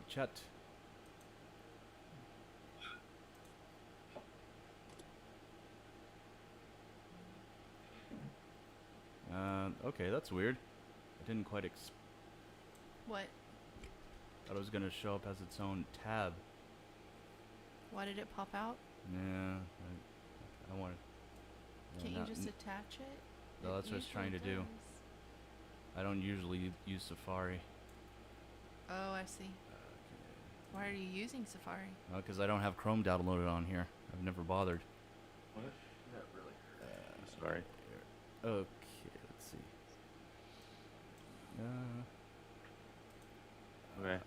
chat. Okay, that's weird. I didn't quite What? thought it was gonna show up as its own tab. Why did it pop out? Yeah, I don't want to. Can't you just attach it? No, that's what I was trying to do. I don't usually use Safari. Oh, I see. Why are you using Safari? Because I don't have Chrome downloaded on here. I've never bothered. What? Not really. I'm sorry. Okay, let's see. Okay.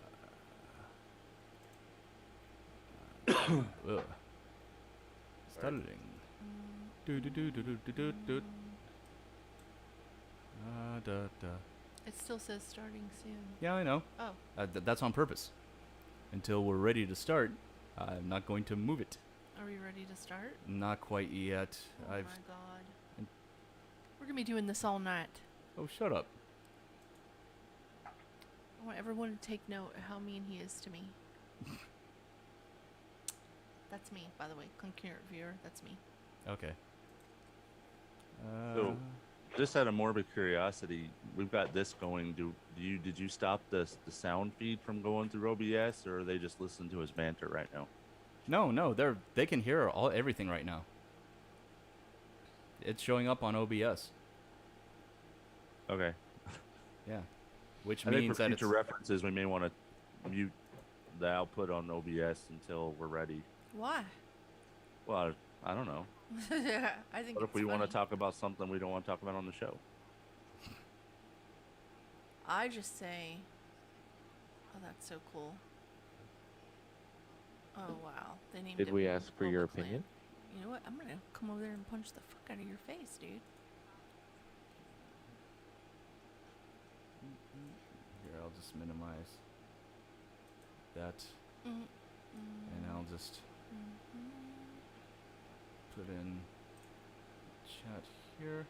Ugh. Stuttering. Do do do do do do do do. Da da. It still says starting soon. Yeah, I know. Oh. That's on purpose. Until we're ready to start, I'm not going to move it. Are we ready to start? Not quite yet. Oh my god. We're gonna be doing this all night. Oh, shut up. I want everyone to take note of how mean he is to me. That's me, by the way. Concurrent viewer, that's me. Okay. So, just out of morbid curiosity, we've got this going. Did you stop the sound feed from going through OBS, or are they just listening to his banter right now? No, they can hear everything right now. It's showing up on OBS. Okay. Yeah. Which I means think for that future references, we may want to mute the output on OBS until we're ready. Why? Well, I don't know. I think What it's if we want to funny. talk about something we don't want to talk about on the show? I just say, oh, that's so cool. Oh, wow. They named Did it we ask for your Public Land. opinion? You know what? I'm going to come over there and punch the fuck out of your face, dude. Here, I'll just minimize that. And I'll just put in chat here.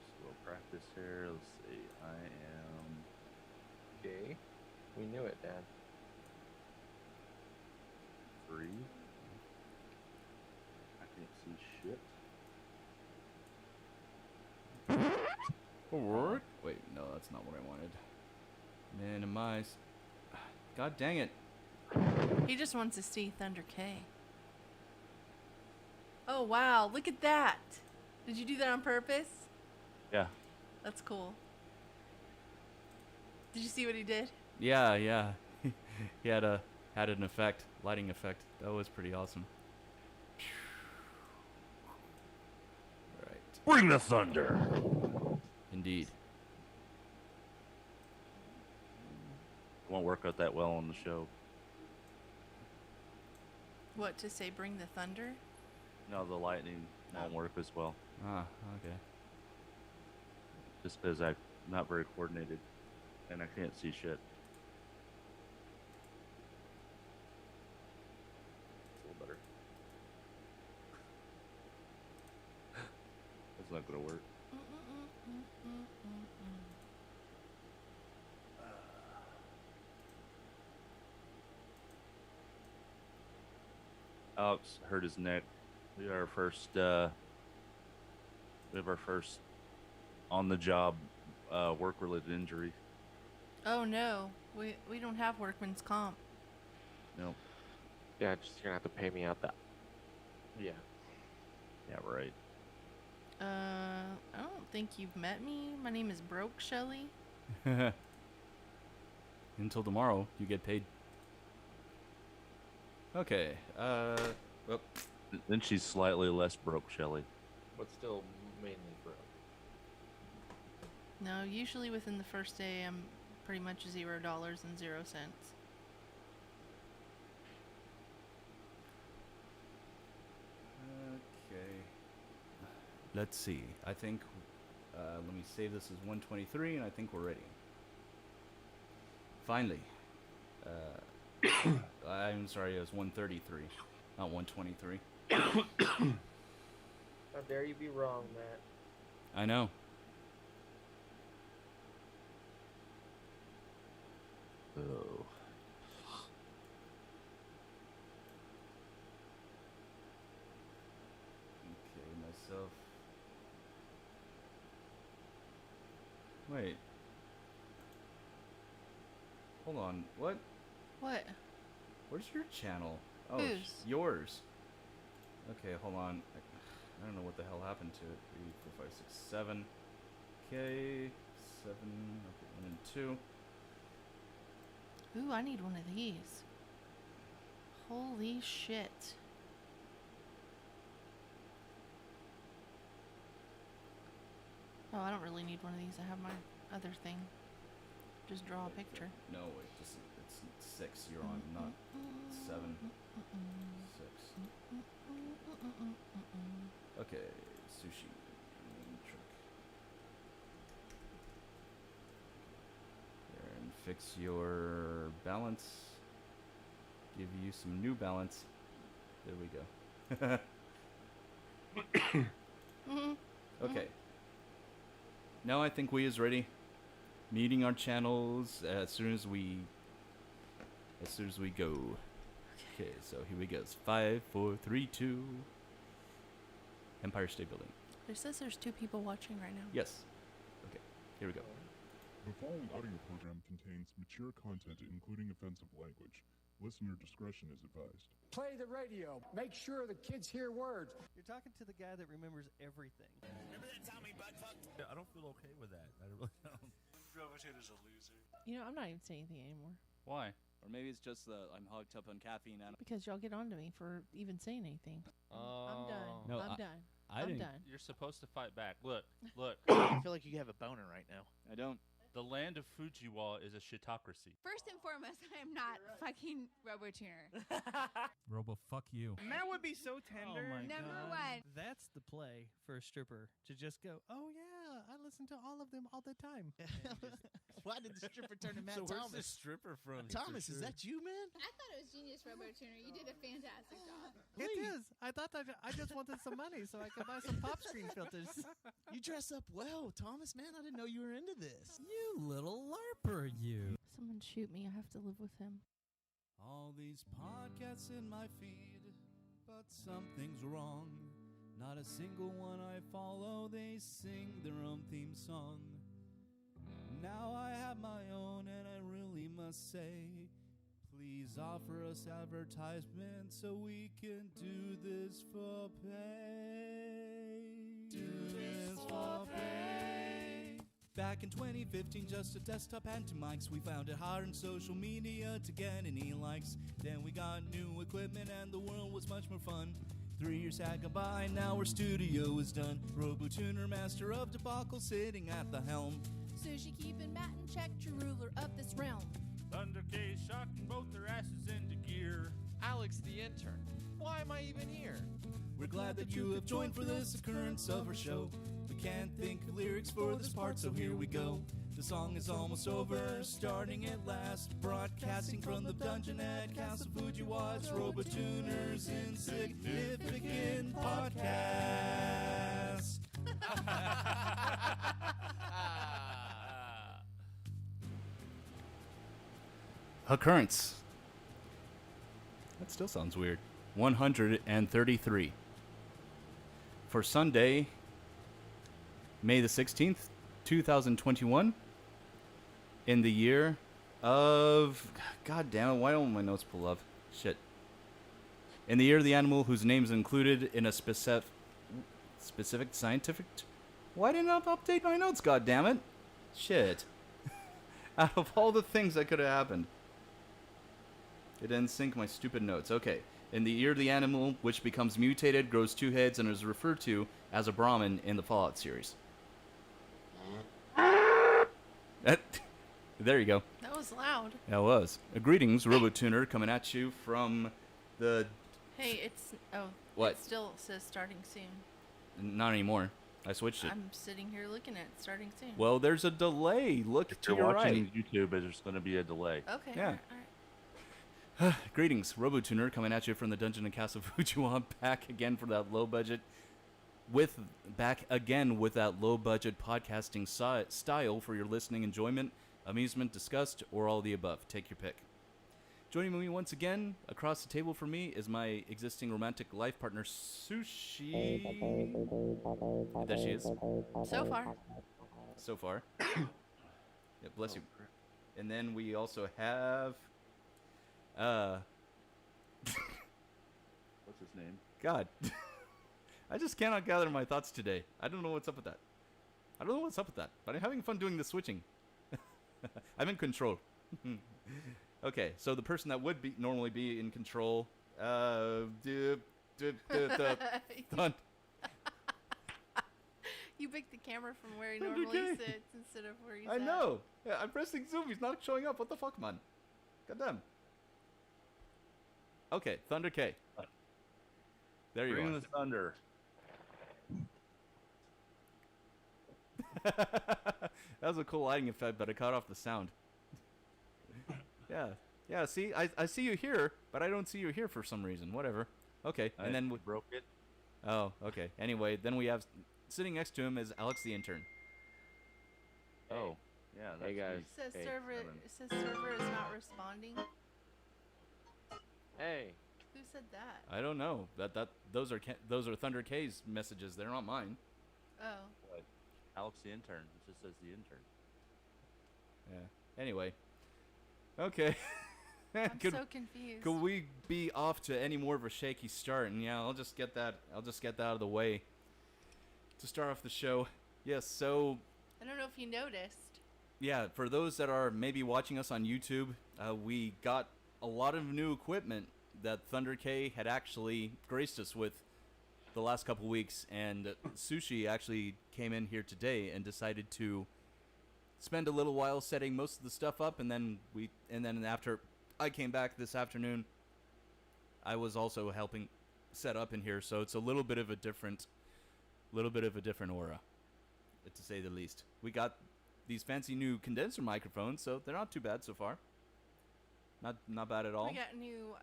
So we'll practice here. Let's see. I am Okay. We knew it, Dad. 3. I can't see shit. Forward. Wait, no, that's not what I wanted. Minimize. God dang it. He just wants to see Thunder K. Oh, wow. Look at that. Did you do that on purpose? Yeah. That's cool. Did you see what he did? Yeah. He had an effect, lighting effect. That was pretty awesome. Right. Bring the thunder. Indeed. Won't work out that well on the show. What, to say bring the thunder? No, the lightning won't work as well. Ah, okay. Just because I'm not very coordinated and I can't see shit. It's a little better. That's not gonna work. Alex hurt his neck. We have our first on the job work related injury. Oh, no. We don't have workman's comp. Nope. Yeah, just you're gonna have to pay me out that. Yeah. Yeah, right. I don't think you've met me. My name is Broke Shelly. Until tomorrow, you get paid. Okay. Well, Then she's slightly less broke, Shelly. But still mainly broke. No, usually within the first day, I'm pretty much $0.00. Okay. Let's see. I think. Let me save this as 123, and I think we're ready. Finally. I'm sorry, it was 133, not 123. How dare you be wrong, Matt? I know. Oh. Wait. Hold on. What? What? Where's your channel? Oh, Whose? yours. Okay, hold on. I don't know what the hell happened to it. 3, 4, 5, 6, 7. Okay, 7. Okay, 1 and 2. Ooh, I need one of these. Holy shit. Oh, I don't really need one of these. I have my other thing. Just draw a picture. No, wait, just it's 6 you're on, not 7. 6. Okay, sushi. Trick. There, and fix your balance. Give you some new balance. There we go. Okay. Now I think we is ready. Meeting our channels as soon as we go. Okay, so here we go. It's 5, 4, 3, 2. Empire State Building. It says there's 2 people watching right now. Yes. Okay, here we go. The following audio program contains mature content, including offensive language. Listener discretion is advised. Play the radio. Make sure the kids hear words. You're talking to the guy that remembers everything. Remember that time we butt fucked? I don't feel okay with that. I really don't. Robotutor's a loser. You know, I'm not even saying anything anymore. Why? Or maybe it's just I'm hooked up on caffeine and Because y'all get on to me for even saying anything. I'm done. No, I'm done. I I'm didn't. done. You're supposed to fight back. Look. I feel like you have a boner right now. I don't. The land of Fujiwa is a shitocracy. First and foremost, I am not fucking RoboTuner. Robo, fuck you. That would be so tender. Oh my Number God. 1. That's the play for a stripper to just go, oh yeah, I listen to all of them all the time. Why did the stripper turn to Matt So where's Thomas? the stripper from? Thomas, is that you, man? I thought it was genius, RoboTuner. You did a fantastic job. It is. I thought that I just wanted some money so I could buy some pop screen filters. You dress up well, Thomas, man. I didn't know you were into this. You little LARPer, you. Someone shoot me. I have to live with him. All these podcasts in my feed, but something's wrong. Not a single one I follow, they sing their own theme song. Now I have my own, and I really must say, please offer us advertisement so we can do this for pay. Do this for pay. Back in 2015, just a desktop and 2 mics. We found it hard on social media to get any likes. Then we got new equipment and the world was much more fun. 3 years had gone by, now our studio is done. RoboTuner, master of debacle, sitting at the helm. Sushi keeping Matt in check, true ruler of this realm. Thunder K shocking both their asses into gear. Alex the intern. Why am I even here? We're glad that you have joined for this occurrence of our show. We can't think of lyrics for this part, so here we go. The song is almost over, starting at last. Broadcasting from the dungeon at Castle Fujiwa's RoboTuner's Insignificant Podcast. Occurrence. That still sounds weird. 133. For Sunday, May the 16th, 2021, in the year of... God damn it, why don't my notes pull up? Shit. In the year of the animal whose name is included in a specific scientific... Why didn't I update my notes, god damn it? Shit. Out of all the things that could have happened. It didn't sync my stupid notes. Okay. In the year of the animal, which becomes mutated, grows 2 heads, and is referred to as a Brahmin in the Fallout series. There you go. That was loud. That was. Greetings, RoboTuner, coming at you from the... Hey, it's... Oh. What? It still says starting soon. Not anymore. I switched it. I'm sitting here looking at it starting soon. Well, there's a delay. Look If to you're your watching right. YouTube, there's going to be a delay. Okay. Yeah. All right. Greetings, RoboTuner, coming at you from the Dungeon and Castle Fujiwa, back again for that low budget, with that low budget podcasting style for your listening enjoyment, amusement, disgust, or all the above. Take your pick. Joining me once again across the table for me is my existing romantic life partner, Sushi. There she is. So far. So far. Yeah, bless Oh, you. crap. And then we also have, What's his name? God, I just cannot gather my thoughts today. I don't know what's up with that. But I'm having fun doing the switching. I'm in control. Okay, so the person that would normally be in control, You picked the camera from where he Thunder normally K. sits instead of where he's I at. know. Yeah, I'm pressing zoom. He's not showing up. What the fuck, man? Goddamn. Okay, Thunder K. There you Bring are. the thunder. That was a cool lighting effect, but it cut off the sound. Yeah. See, I see you here, but I don't see you here for some reason. Whatever. Okay, and then we broke it. Oh, okay. Anyway, then we have sitting next to him is Alex the intern. Oh, yeah. That's Hey, guys. me. It says Hey, server. Evan. It says server is not responding. Hey. Who said that? I don't know. Those are Thunder K's messages. They're not mine. Oh. What? Alex the intern. It just says the intern. Yeah. Anyway. Okay. I'm so confused. Could we be off to any more of a shaky start? And yeah, I'll just get that out of the way to start off the show. Yes, so I don't know if you noticed. yeah, for those that are maybe watching us on YouTube, we got a lot of new equipment that Thunder K had actually graced us with the last couple weeks, and Sushi actually came in here today and decided to spend a little while setting most of the stuff up, and then after I came back this afternoon, I was also helping set up in here, so it's a little bit of a different aura, to say the least. We got these fancy new condenser microphones, so they're not too bad so far. Not bad at all. We got new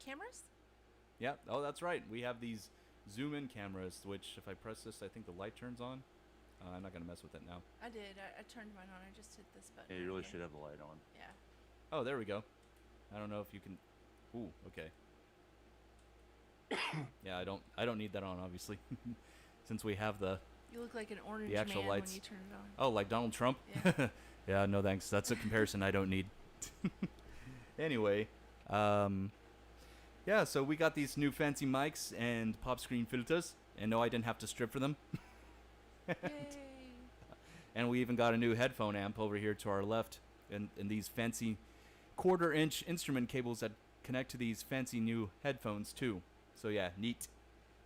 cameras. Yeah. Oh, that's right. We have these zoom-in cameras, which if I press this, I think the light turns on. I'm not gonna mess with it now. I did. I turned mine on. I just hit this button. Yeah, you really right should here. have the light on. Yeah. Oh, there we go. I don't know if you can. Ooh, okay. Yeah, I don't need that on, obviously, since we have the You look like an orange actual man lights. when you turn it on. Oh, like Donald Trump? Yeah. Yeah, no thanks. That's a comparison I don't need. Anyway, yeah, so we got these new fancy mics and pop screen filters, and no, I didn't have to strip for them. Yay. And we even got a new headphone amp over here to our left, and these fancy quarter-inch instrument cables that connect to these fancy new headphones too. So yeah, neat.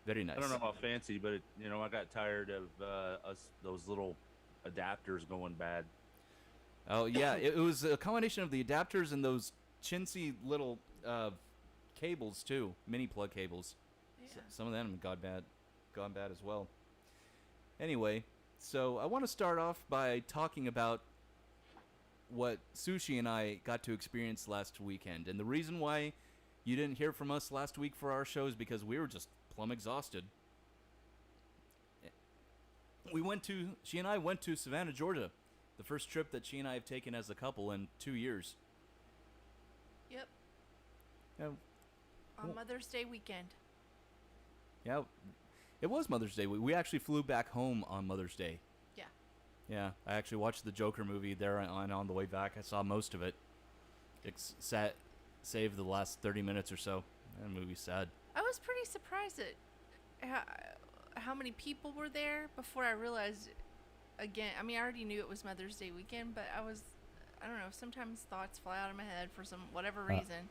Very nice. I don't know about fancy, but I got tired of those little adapters going bad. Oh yeah, it was a combination of the adapters and those chintzy little cables too, mini plug cables. Yeah. Some of them gone bad as well. Anyway, so I want to start off by talking about what Sushi and I got to experience last weekend, and the reason why you didn't hear from us last week for our show is because we were just plumb exhausted. She and I went to Savannah, Georgia. The first trip that she and I have taken as a couple in 2 years. Yep. Yeah, On Mother's Day weekend. yeah, it was Mother's Day. We actually flew back home on Mother's Day. Yeah. Yeah, I actually watched the Joker movie there on the way back. I saw most of it. Save the last 30 minutes or so. That movie's sad. I was pretty surprised at how many people were there before I realized. Again, I mean, I already knew it was Mother's Day weekend, but I don't know, sometimes thoughts fly out of my head for whatever reason.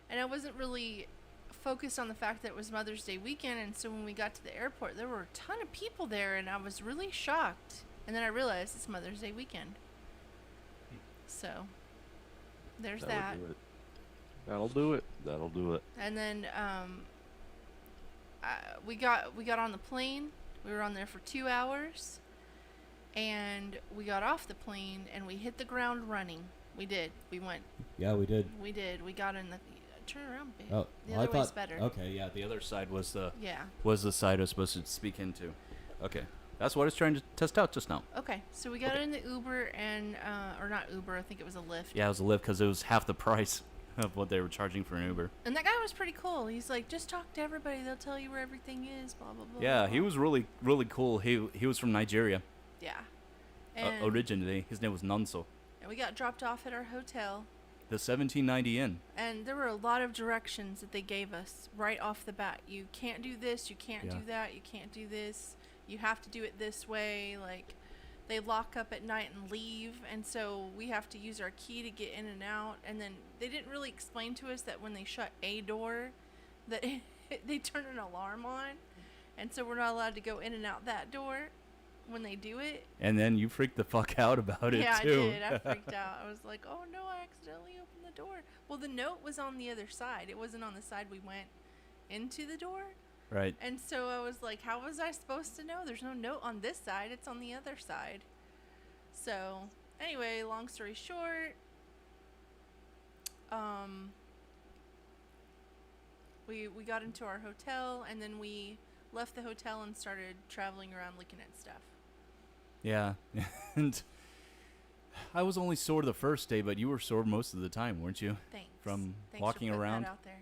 And I wasn't really focused on the fact that it was Mother's Day weekend, and so when we got to the airport, there were a ton of people there, and I was really shocked. And then I realized it's Mother's Day weekend. So, there's that. That'll do it. That'll do it. And then we got on the plane. We were on there for 2 hours. And we got off the plane and we hit the ground running. We did. We went. Yeah, we did. We did. We got in the turn around, babe. Oh, the other way's better. Okay, yeah, the other side was the Yeah. side I was supposed to speak into. Okay, that's what I was trying to test out just now. Okay, so we got in the Uber and or not Uber. I think it was a Lyft. Yeah, it was a Lyft because it was half the price of what they were charging for an Uber. And that guy was pretty cool. He's like, just talk to everybody. They'll tell you where everything is. Blah blah blah. Yeah, blah, he was really cool. He was from Nigeria. Yeah. And, originally, his name was Nonso. and we got dropped off at our hotel. The 1790 Inn. And there were a lot of directions that they gave us right off the bat. You can't do this, you can't do that, you can't do this, you have to do it this way. Like, they lock up at night and leave, and so we have to use our key to get in and out. And then they didn't really explain to us that when they shut a door, that they turn an alarm on, and so we're not allowed to go in and out that door when they do it. And then you freaked the fuck out about it, Yeah, too. I did. I freaked out. I was like, oh no, I accidentally opened the door. Well, the note was on the other side. It wasn't on the side we went into the door. Right. And so I was like, how was I supposed to know? There's no note on this side. It's on the other side. So, anyway, long story short, we got into our hotel, and then we left the hotel and started traveling around looking at stuff. Yeah. And I was only sore the first day, but you were sore most of the time, weren't you? Thanks. From Thanks walking for putting around. That out there.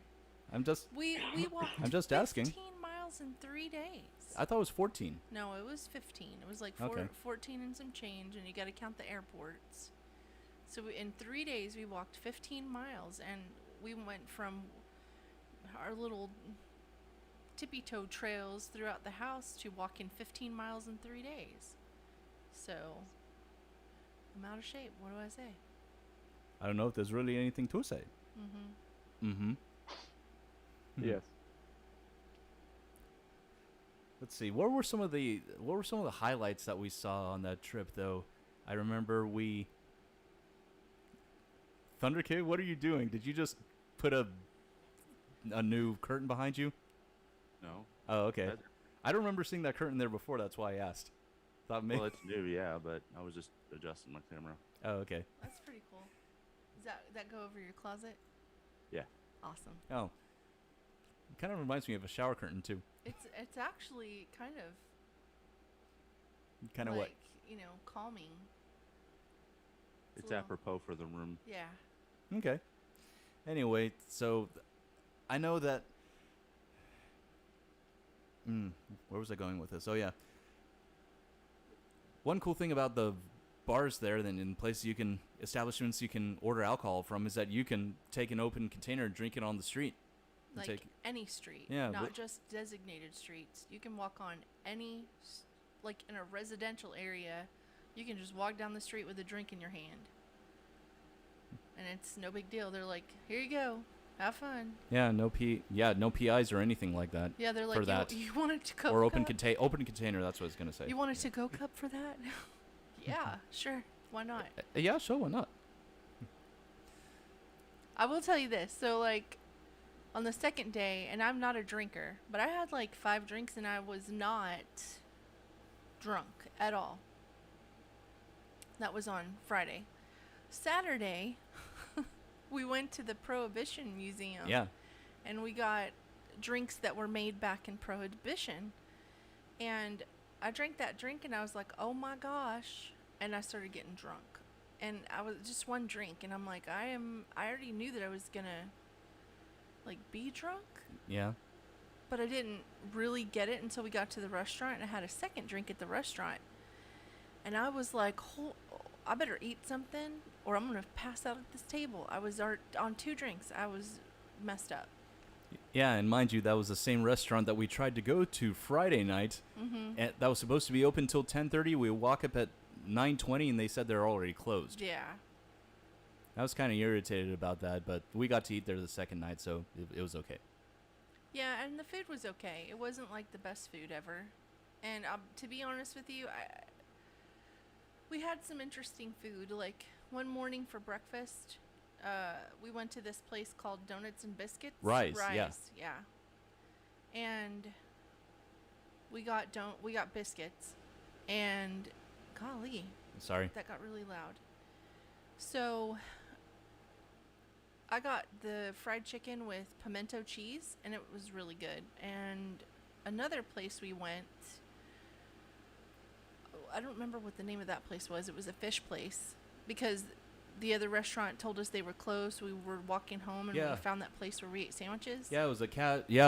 I'm just We walked I'm just 15 asking. miles in 3 days. I thought it was 14. No, it was 15. It was like Okay. 14 and some change, and you got to count the airports. So in 3 days, we walked 15 miles, and we went from our little tippy-toe trails throughout the house to walking 15 miles in 3 days. So I'm out of shape. What do I say? I don't know if there's really anything to say. Mm-hmm. Yes. Let's see. What were some of the highlights that we saw on that trip, though? I remember Thunder Kid, what are you doing? Did you just put a new curtain behind you? No. Oh, okay. That- I don't remember seeing that curtain there before. That's why I asked. Thought maybe. Well, it's new, yeah, but I was just adjusting my camera. Oh, okay. That's pretty cool. Does that go over your closet? Yeah. Awesome. Oh. It kind of reminds me of a shower curtain too. It's actually kind of Kind of like, calming. It's little- apropos for the room. Yeah. what? Okay. Anyway, so I know that. Where was I going with this? Oh yeah. One cool thing about the bars there, then in places establishments you can order alcohol from, is that you can take an open container and drink it on the street. And Like any street, Yeah, not but- just designated streets. You can walk on any, like in a residential area, you can just walk down the street with a drink in your hand. And it's no big deal. They're like, here you go, have fun. Yeah, no PIs or anything like that. Yeah, they're For like, that. you wanted to go Or open container, that's what I was going to say. You wanted to go cup for that? Yeah, sure. Why not? Yeah, sure, why not? I will tell you this. So, like, on the second day, and I'm not a drinker, but I had like 5 drinks and I was not drunk at all. That was on Friday. Saturday, we went to the Prohibition Museum. Yeah. And we got drinks that were made back in Prohibition. And I drank that drink and I was like, oh my gosh. And I started getting drunk. And I was just one drink. And I'm like, I already knew that I was going to like be drunk. Yeah. But I didn't really get it until we got to the restaurant. And I had a second drink at the restaurant. And I was like, I better eat something or I'm going to pass out at this table. I was on 2 drinks. I was messed up. Yeah, and mind you, that was the same restaurant that we tried to go to Friday night. Mm-hmm. And that was supposed to be open till 10:30. We walk up at 9:20, and they said they're already closed. Yeah. I was kind of irritated about that, but we got to eat there the second night, so it was okay. Yeah, and the food was okay. It wasn't like the best food ever. And to be honest with you, we had some interesting food. Like one morning for breakfast, we went to this place called Donuts and Biscuits. Rise, yeah. Yeah. And we got biscuits, and golly, Sorry. that got really loud. So I got the fried chicken with pimento cheese, and it was really good. And another place we went, I don't remember what the name of that place was. It was a fish place because the other restaurant told us they were closed. We were walking home and Yeah. we found that place where we ate sandwiches. Yeah, it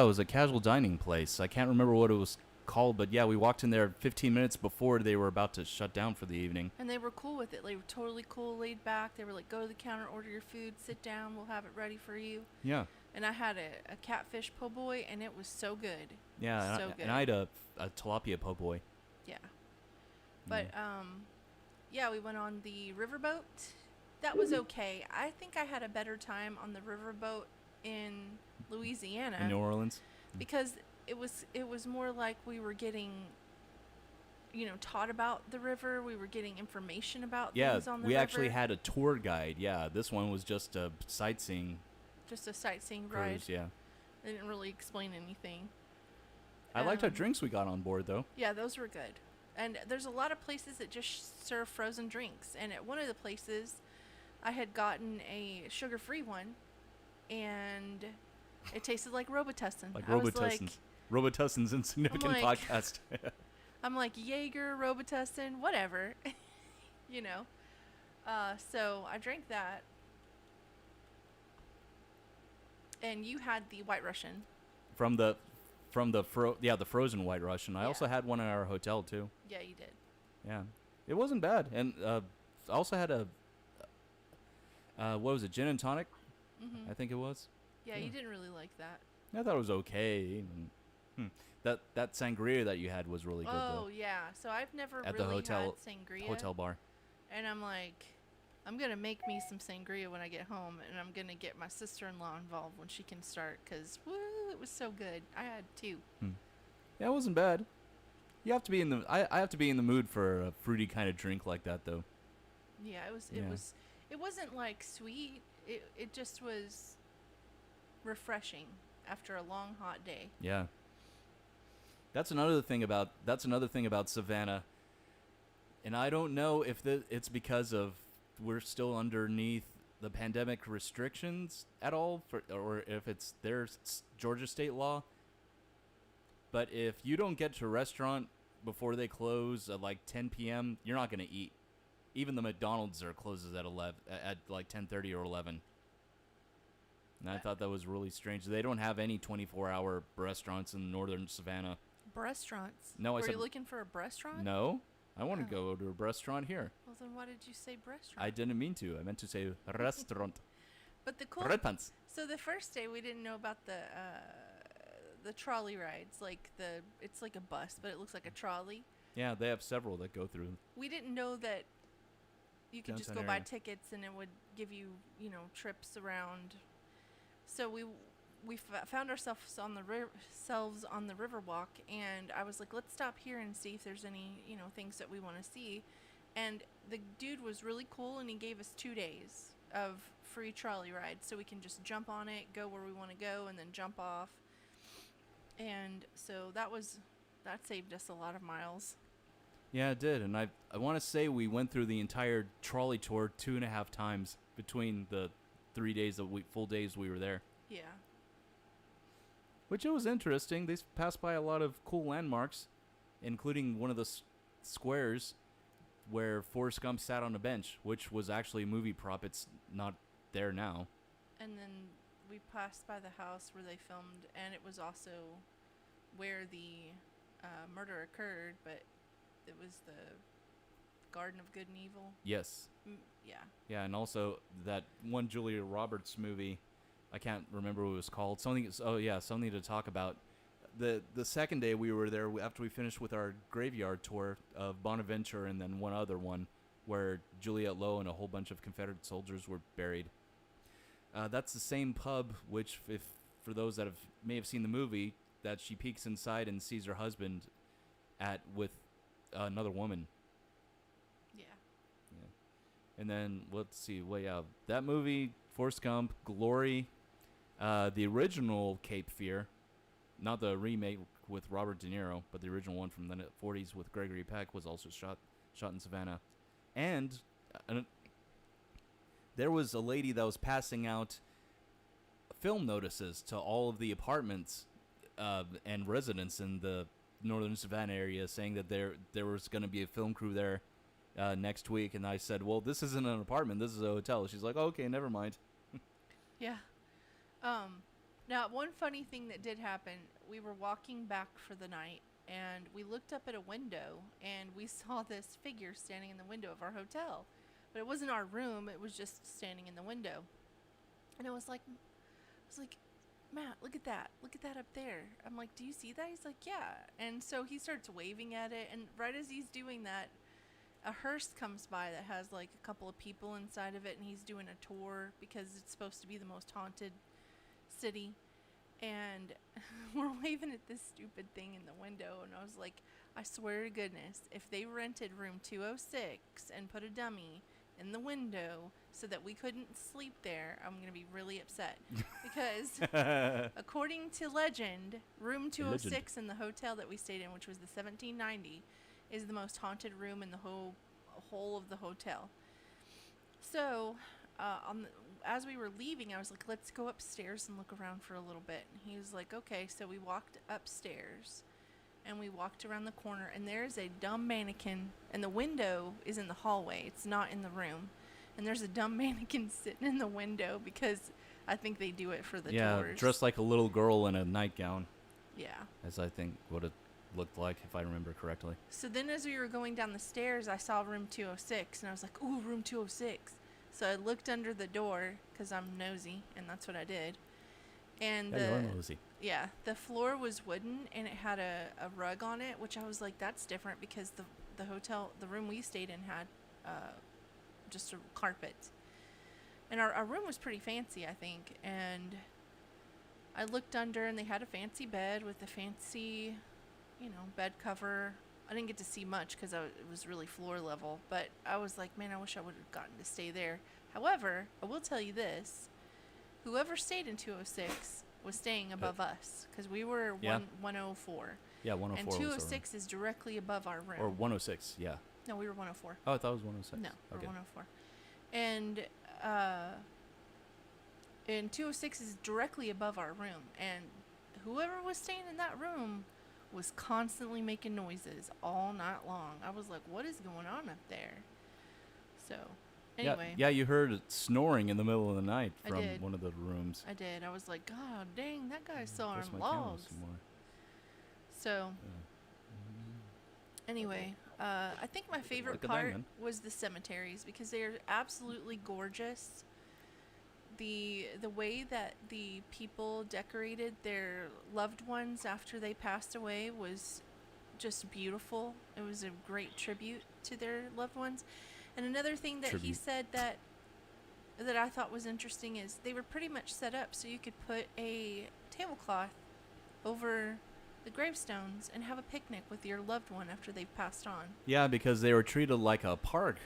was a casual dining place. I can't remember what it was called, but yeah, we walked in there 15 minutes before they were about to shut down for the evening. And they were cool with it. They were totally cool, laid back. They were like, go to the counter, order your food, sit down, we'll have it ready for you. Yeah. And I had a catfish po' boy, and it was so good. Yeah, so good. And I had a tilapia po' boy. Yeah. But, yeah, we went on the riverboat. That was okay. I think I had a better time on the riverboat in Louisiana. In New Orleans? Because it was more like we were getting, taught about the river. We were getting information about things on the river. We actually had a tour guide. Yeah, this one was just a sightseeing. Just a sightseeing cruise, ride. Yeah. They didn't really explain anything. I liked our drinks we got on board, though. Yeah, those were good. And there's a lot of places that just serve frozen drinks. And at one of the places, I had gotten a sugar-free one, and it tasted like Robitussin. Like I was Robitussin's. Robitussin's Insignificant Podcast. I'm like, Jaeger, Robitussin, whatever. So I drank that. And you had the White Russian. From the frozen White Russian. I also had one in our hotel too. Yeah, you did. Yeah, it wasn't bad, and I also had a what was it, gin and tonic? Mm-hmm. I think it was. Yeah, you didn't really like that. I thought it was okay. That sangria that you had was really good though. Oh yeah, so I've never at really the hotel had sangria. Hotel bar. And I'm like, I'm gonna make me some sangria when I get home, and I'm gonna get my sister-in-law involved when she can start, cause woo, it was so good. I had two. Yeah, it wasn't bad. You have to be in the. I have to be in the mood for a fruity kind of drink like that, though. Yeah, it was. It wasn't like sweet. It just was refreshing after a long hot day. Yeah. That's another thing about Savannah, and I don't know if it's because of we're still underneath the pandemic restrictions at all, or if it's their Georgia state law. But if you don't get to a restaurant before they close at like 10 p.m., you're not going to eat. Even the McDonald's closes at like 10:30 or 11. And I thought that was really strange. They don't have any 24-hour restaurants in northern Savannah. Restaurants? No, Were you looking for a restaurant? No, I want to go to a restaurant here. Well, then why did you say restaurant? I didn't mean to. I meant to say restaurant. But the cool. Red pants. So the first day we didn't know about the trolley rides. It's like a bus, but it looks like a trolley. Yeah, they have several that go through. We didn't know that you could just go buy tickets and it would give you, trips around. So we found ourselves on the Riverwalk, and I was like, let's stop here and see if there's any, things that we want to see. And the dude was really cool, and he gave us 2 days of free trolley rides, so we can just jump on it, go where we want to go, and then jump off. And so that saved us a lot of miles. Yeah, it did. And I want to say we went through the entire trolley tour 2.5 times between the 3 days full days we were there. Yeah. Which it was interesting. They passed by a lot of cool landmarks, including one of the squares where Forrest Gump sat on a bench, which was actually a movie prop. It's not there now. And then we passed by the house where they filmed, and it was also where the murder occurred, but it was the Garden of Good and Evil. Yes. Yeah. Yeah, and also that one Julia Roberts movie, I can't remember what it was called. Something to talk about. The second day we were there, after we finished with our graveyard tour of Bonaventure and then one other one where Juliet Lowe and a whole bunch of Confederate soldiers were buried. That's the same pub which, if for those that may have seen the movie, that she peeks inside and sees her husband with another woman. Yeah. And then let's see. Well, yeah, that movie, Forrest Gump, Glory, the original Cape Fear, not the remake with Robert De Niro, but the original one from the 40s with Gregory Peck was also shot in Savannah. And there was a lady that was passing out film notices to all of the apartments and residents in the northern Savannah area, saying that there was going to be a film crew there next week. And I said, well, this isn't an apartment, this is a hotel. She's like, okay, never mind. Yeah. Now, one funny thing that did happen, we were walking back for the night, and we looked up at a window, and we saw this figure standing in the window of our hotel. But it wasn't our room, it was just standing in the window. And I was like, Matt, look at that. Look at that up there. I'm like, do you see that? He's like, yeah. And so he starts waving at it. And right as he's doing that, a hearse comes by that has like a couple of people inside of it. And he's doing a tour because it's supposed to be the most haunted city. And we're waving at this stupid thing in the window. And I was like, I swear to goodness, if they rented room 206 and put a dummy in the window so that we couldn't sleep there, I'm going to be really upset. Because according to legend, room 206 in the hotel that we stayed in, which was the 1790, is the most haunted room in the whole of the hotel. So as we were leaving, I was like, let's go upstairs and look around for a little bit. And he was like, okay. So we walked upstairs and we walked around the corner, and there's a dumb mannequin, and the window is in the hallway. It's not in the room. And there's a dumb mannequin sitting in the window because I think they do it for the tours. Dressed like a little girl in a nightgown. Yeah. As I think what it looked like, if I remember correctly. So then as we were going down the stairs, I saw room 206, and I was like, ooh, room 206. So I looked under the door because I'm nosy, and that's what I did. And yeah, you're nosy. Yeah, the floor was wooden, and it had a rug on it, which I was like, that's different because the hotel, the room we stayed in had just a carpet. And our room was pretty fancy, I think. And I looked under, and they had a fancy bed with a fancy, bed cover. I didn't get to see much because it was really floor level. But I was like, man, I wish I would have gotten to stay there. However, I will tell you this. Whoever stayed in 206 was staying above us because we were 104. Yeah, 104. And 206 is directly above our room. Or 106, yeah. No, we were 104. Oh, I thought it was 106. No, okay. we're 104. And 206 is directly above our room. And whoever was staying in that room was constantly making noises all night long. I was like, what is going on up there? So, anyway. Yeah, you heard snoring in the middle of the night from one of the rooms. I did. I was like, God dang, that guy's sawing logs. So, anyway, I think my favorite part was the cemeteries because they are absolutely gorgeous. The way that the people decorated their loved ones after they passed away was just beautiful. It was a great tribute to their loved ones. And another thing that he said that I thought was interesting is they were pretty much set up so you could put a tablecloth over the gravestones and have a picnic with your loved one after they've passed on. Yeah, because they were treated like a park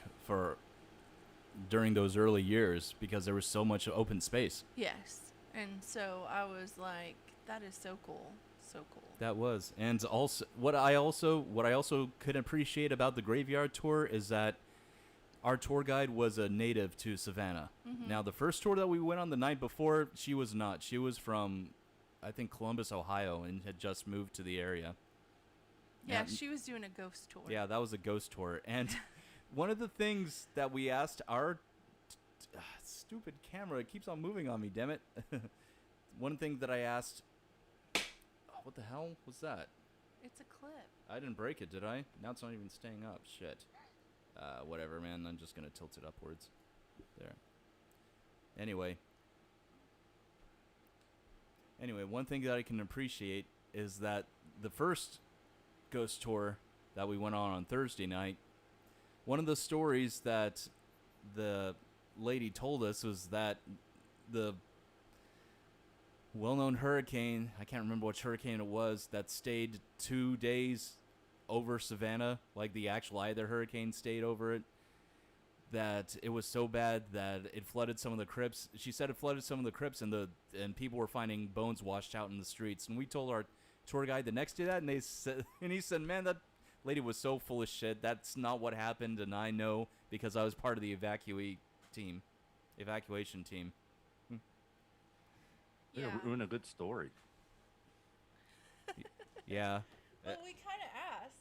during those early years because there was so much open space. Yes. And so I was like, that is so cool. So cool. That was. And also what I also could appreciate about the graveyard tour is that our tour guide was a native to Savannah. Mm-hmm. Now, the first tour that we went on the night before, she was not. She was from, I think, Columbus, Ohio, and had just moved to the area. Yeah, she was doing a ghost tour. Yeah, that was a ghost tour. And one of the things that we asked our stupid camera, it keeps on moving on me, damn it. One thing that I asked, what the hell was that? It's a clip. I didn't break it, did I? Now it's not even staying up. Shit. Whatever, man. I'm just going to tilt it upwards. There. Anyway, one thing that I can appreciate is that the first ghost tour that we went on Thursday night, one of the stories that the lady told us was that the well-known hurricane, I can't remember which hurricane it was, that stayed 2 days over Savannah, like the actual eye of the hurricane stayed over it, that it was so bad that it flooded some of the crypts. She said it flooded some of the crypts and people were finding bones washed out in the streets. And we told our tour guide the next day that, and he said, man, that lady was so full of shit. That's not what happened, and I know because I was part of the evacuation team. Yeah, ruin a good story. Yeah. Well, we kind of asked,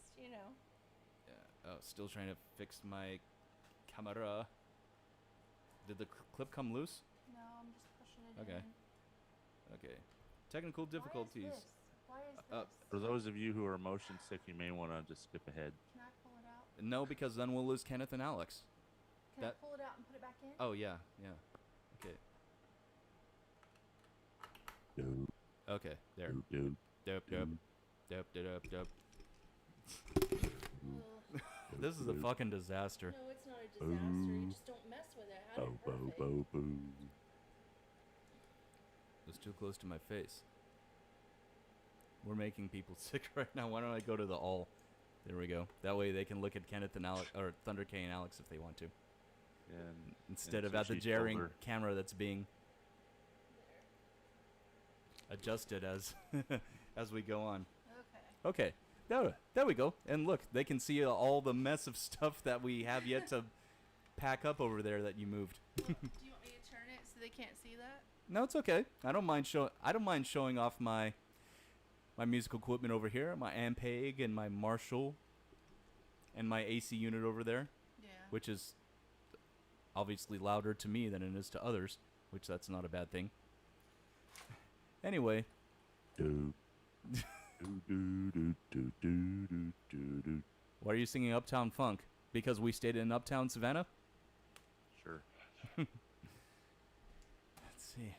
Yeah. Oh, still trying to fix my camera. Did the clip come loose? No, I'm just pushing it in. Okay. Technical difficulties. Why Why is Uh, this? For those of you who are motion sick, you may want to just skip ahead. Can I pull it out? No, because then we'll lose Kenneth and Alex. Can That- I pull it out and put it back in? Oh, yeah, yeah. Okay. Dope, Okay, there. dope, dope, Dope, dope. Dope, dope, dope. This is a fucking disaster. No, it's not a disaster. You just don't mess with it. I had it perfect. It was too close to my face. We're making people sick right now. Why don't I go to the all? There we go. That way they can look at Kenneth and Alex, or Thunder K and Alex if they want to. And Instead and of so at the she jarring told her- camera that's being adjusted as as we go on. Okay. Okay. There we go. And look, they can see all the mess of stuff that we have yet to pack up over there that you moved. Well, do you want me to turn it so they can't see that? No, it's okay. I don't mind showing off my musical equipment over here, my Ampeg and my Marshall and my AC unit over there, Yeah. which is obviously louder to me than it is to others, which that's not a bad thing. Anyway, why are you singing Uptown Funk? Because we stayed in Uptown Savannah? Sure. Let's see.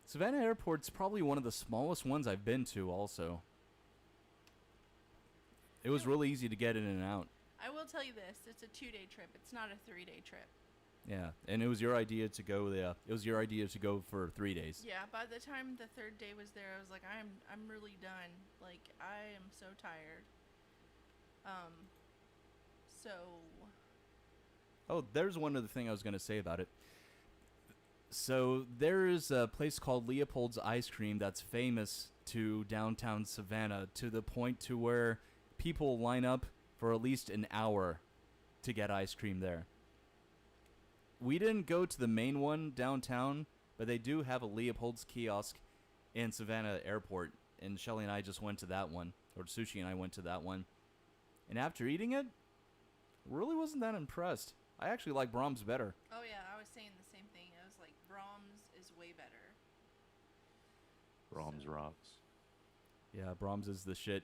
Savannah Airport's probably one of the smallest ones I've been to also. It was really easy to get in and out. I will tell you this: it's a 2-day trip. It's not a 3-day trip. Yeah, and it was your idea to go there. It was your idea to go for 3 days. Yeah. By the time the third day was there, I was like, I'm really done. Like, I am so tired. So. Oh, there's one other thing I was going to say about it. So there is a place called Leopold's Ice Cream that's famous to downtown Savannah, to the point to where people line up for at least an hour to get ice cream there. We didn't go to the main one downtown, but they do have a Leopold's kiosk in Savannah Airport, and Shelly and I just went to that one, or Sushi and I went to that one. And after eating it, really wasn't that impressed. I actually like Brahms better. Oh yeah, I was saying the same thing. I was like, Brahms is way better. Brahms rocks. Yeah, Brahms is the shit.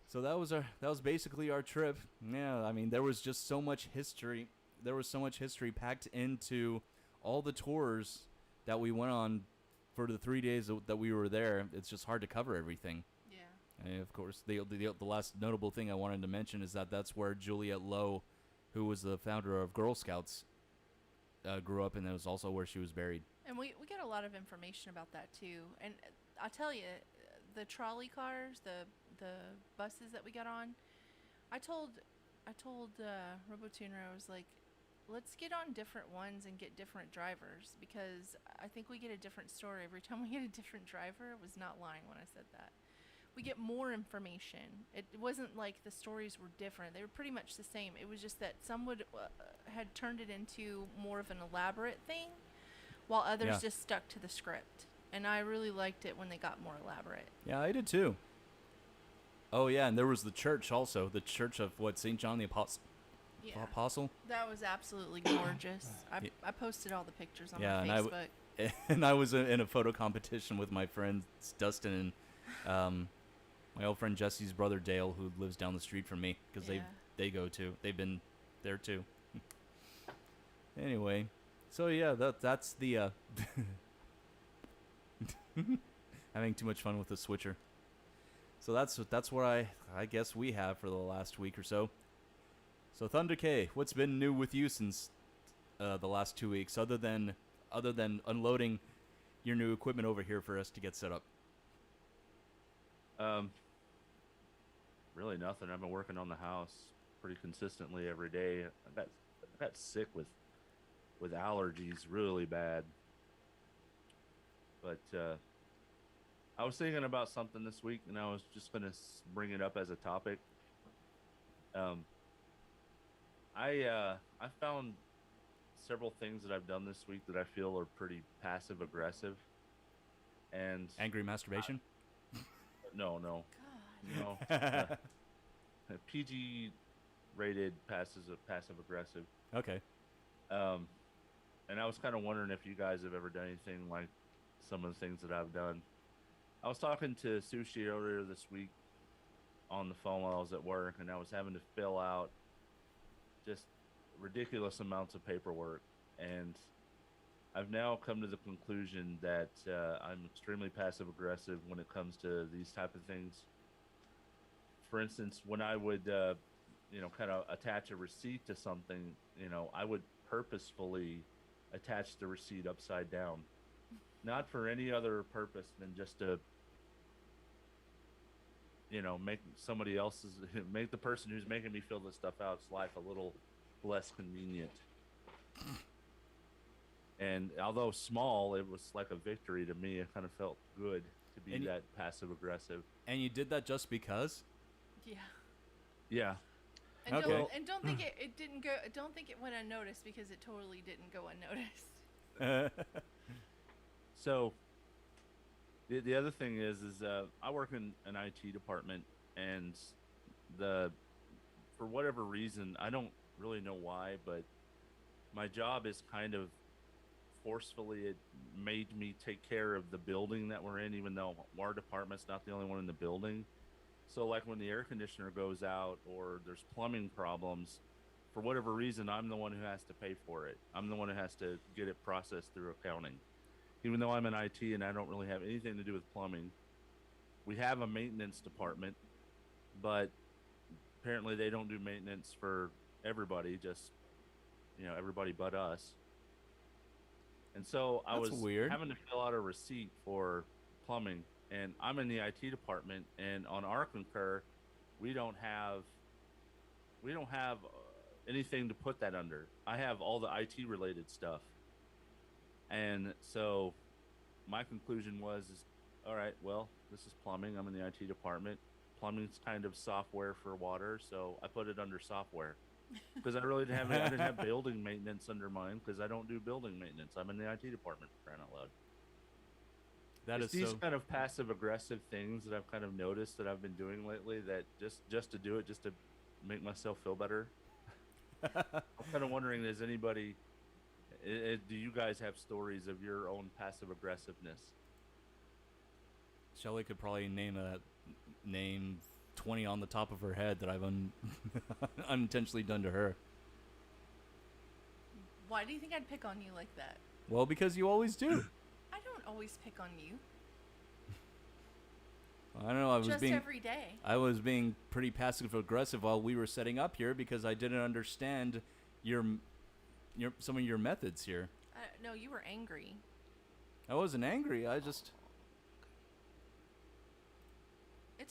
So that was basically our trip. Yeah, I mean, there was just so much history. There was so much history packed into all the tours that we went on for the 3 days that we were there. It's just hard to cover everything. Yeah. And of course, the last notable thing I wanted to mention is that that's where Juliet Lowe, who was the founder of Girl Scouts, grew up, and that was also where she was buried. And we got a lot of information about that too. And I'll tell you, the trolley cars, the buses that we got on, I told RoboTuner, I was like, let's get on different ones and get different drivers, because I think we get a different story every time we get a different driver. I was not lying when I said that. We get more information. It wasn't like the stories were different. They were pretty much the same. It was just that some had turned it into more of an elaborate thing, while others just stuck to the script. And I really liked it when they got more elaborate. Yeah, I did too. Oh yeah, and there was the church also, the church of St. John the Apostle. Yeah. Apostle. That was absolutely gorgeous. I posted all the pictures on my and Facebook. And I was in a photo competition with my friends Dustin and my old friend Jesse's brother Dale, who lives down the street from me, because they go too. They've been there too. Anyway, so yeah, that's the having too much fun with the switcher. So that's what I guess we have for the last week or so. So Thunder K, what's been new with you since the last 2 weeks, other than unloading your new equipment over here for us to get set up? Really nothing. I've been working on the house pretty consistently every day. I got sick with allergies really bad. But I was thinking about something this week, and I was just going to bring it up as a topic. I found several things that I've done this week that I feel are pretty passive aggressive. And angry masturbation? No. PG rated passive aggressive. Okay. And I was kind of wondering if you guys have ever done anything like some of the things that I've done. I was talking to Sushi earlier this week on the phone while I was at work, and I was having to fill out just ridiculous amounts of paperwork. And I've now come to the conclusion that I'm extremely passive aggressive when it comes to these type of things. For instance, when I would, kind of attach a receipt to something, I would purposefully attach the receipt upside down, not for any other purpose than just to, make somebody else's, make the person who's making me fill this stuff out's life a little less convenient. And although small, it was like a victory to me. It kind of felt good to be that passive aggressive. And you did that just because? Yeah. Yeah. And Okay. don't think it didn't go. Don't think it went unnoticed, because it totally didn't go unnoticed. So the other thing is I work in an IT department, and for whatever reason, I don't really know why, but my job is kind of forcefully, it made me take care of the building that we're in, even though our department's not the only one in the building. So like when the air conditioner goes out or there's plumbing problems, for whatever reason, I'm the one who has to pay for it. I'm the one who has to get it processed through accounting. Even though I'm in IT and I don't really have anything to do with plumbing. We have a maintenance department, but apparently they don't do maintenance for everybody, just, everybody but us. And so I was weird. having to fill out a receipt for plumbing, and I'm in the IT department, and on our Concur, we don't have anything to put that under. I have all the IT related stuff. And so my conclusion was, all right, well, this is plumbing. I'm in the IT department. Plumbing's kind of software for water, so I put it under software. Because I really didn't have building maintenance under mine, because I don't do building maintenance. I'm in the IT department, for crying out loud. It's these kind of passive aggressive things that I've kind of noticed that I've been doing lately, that just to do it, just to make myself feel better. I'm kind of wondering, is anybody, do you guys have stories of your own passive aggressiveness? Shelly could probably name 20 on the top of her head that I've unintentionally done to her. Why do you think I'd pick on you like that? Well, because you always do. I don't always pick on you. I don't know. Just every day. I was being pretty passive aggressive while we were setting up here because I didn't understand some of your methods here. No, you were angry. I wasn't angry. It's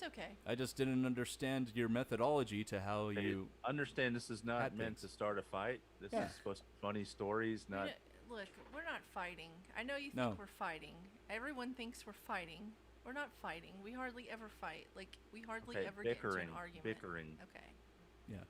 okay. I just didn't understand your methodology to how you understand. This is not meant to start a fight. This is supposed to be funny stories, not. Look, we're not fighting. I know you think we're fighting. Everyone thinks we're fighting. We're not fighting. We hardly ever fight. Like, we hardly ever get into an argument. Bickering. Okay. Yeah.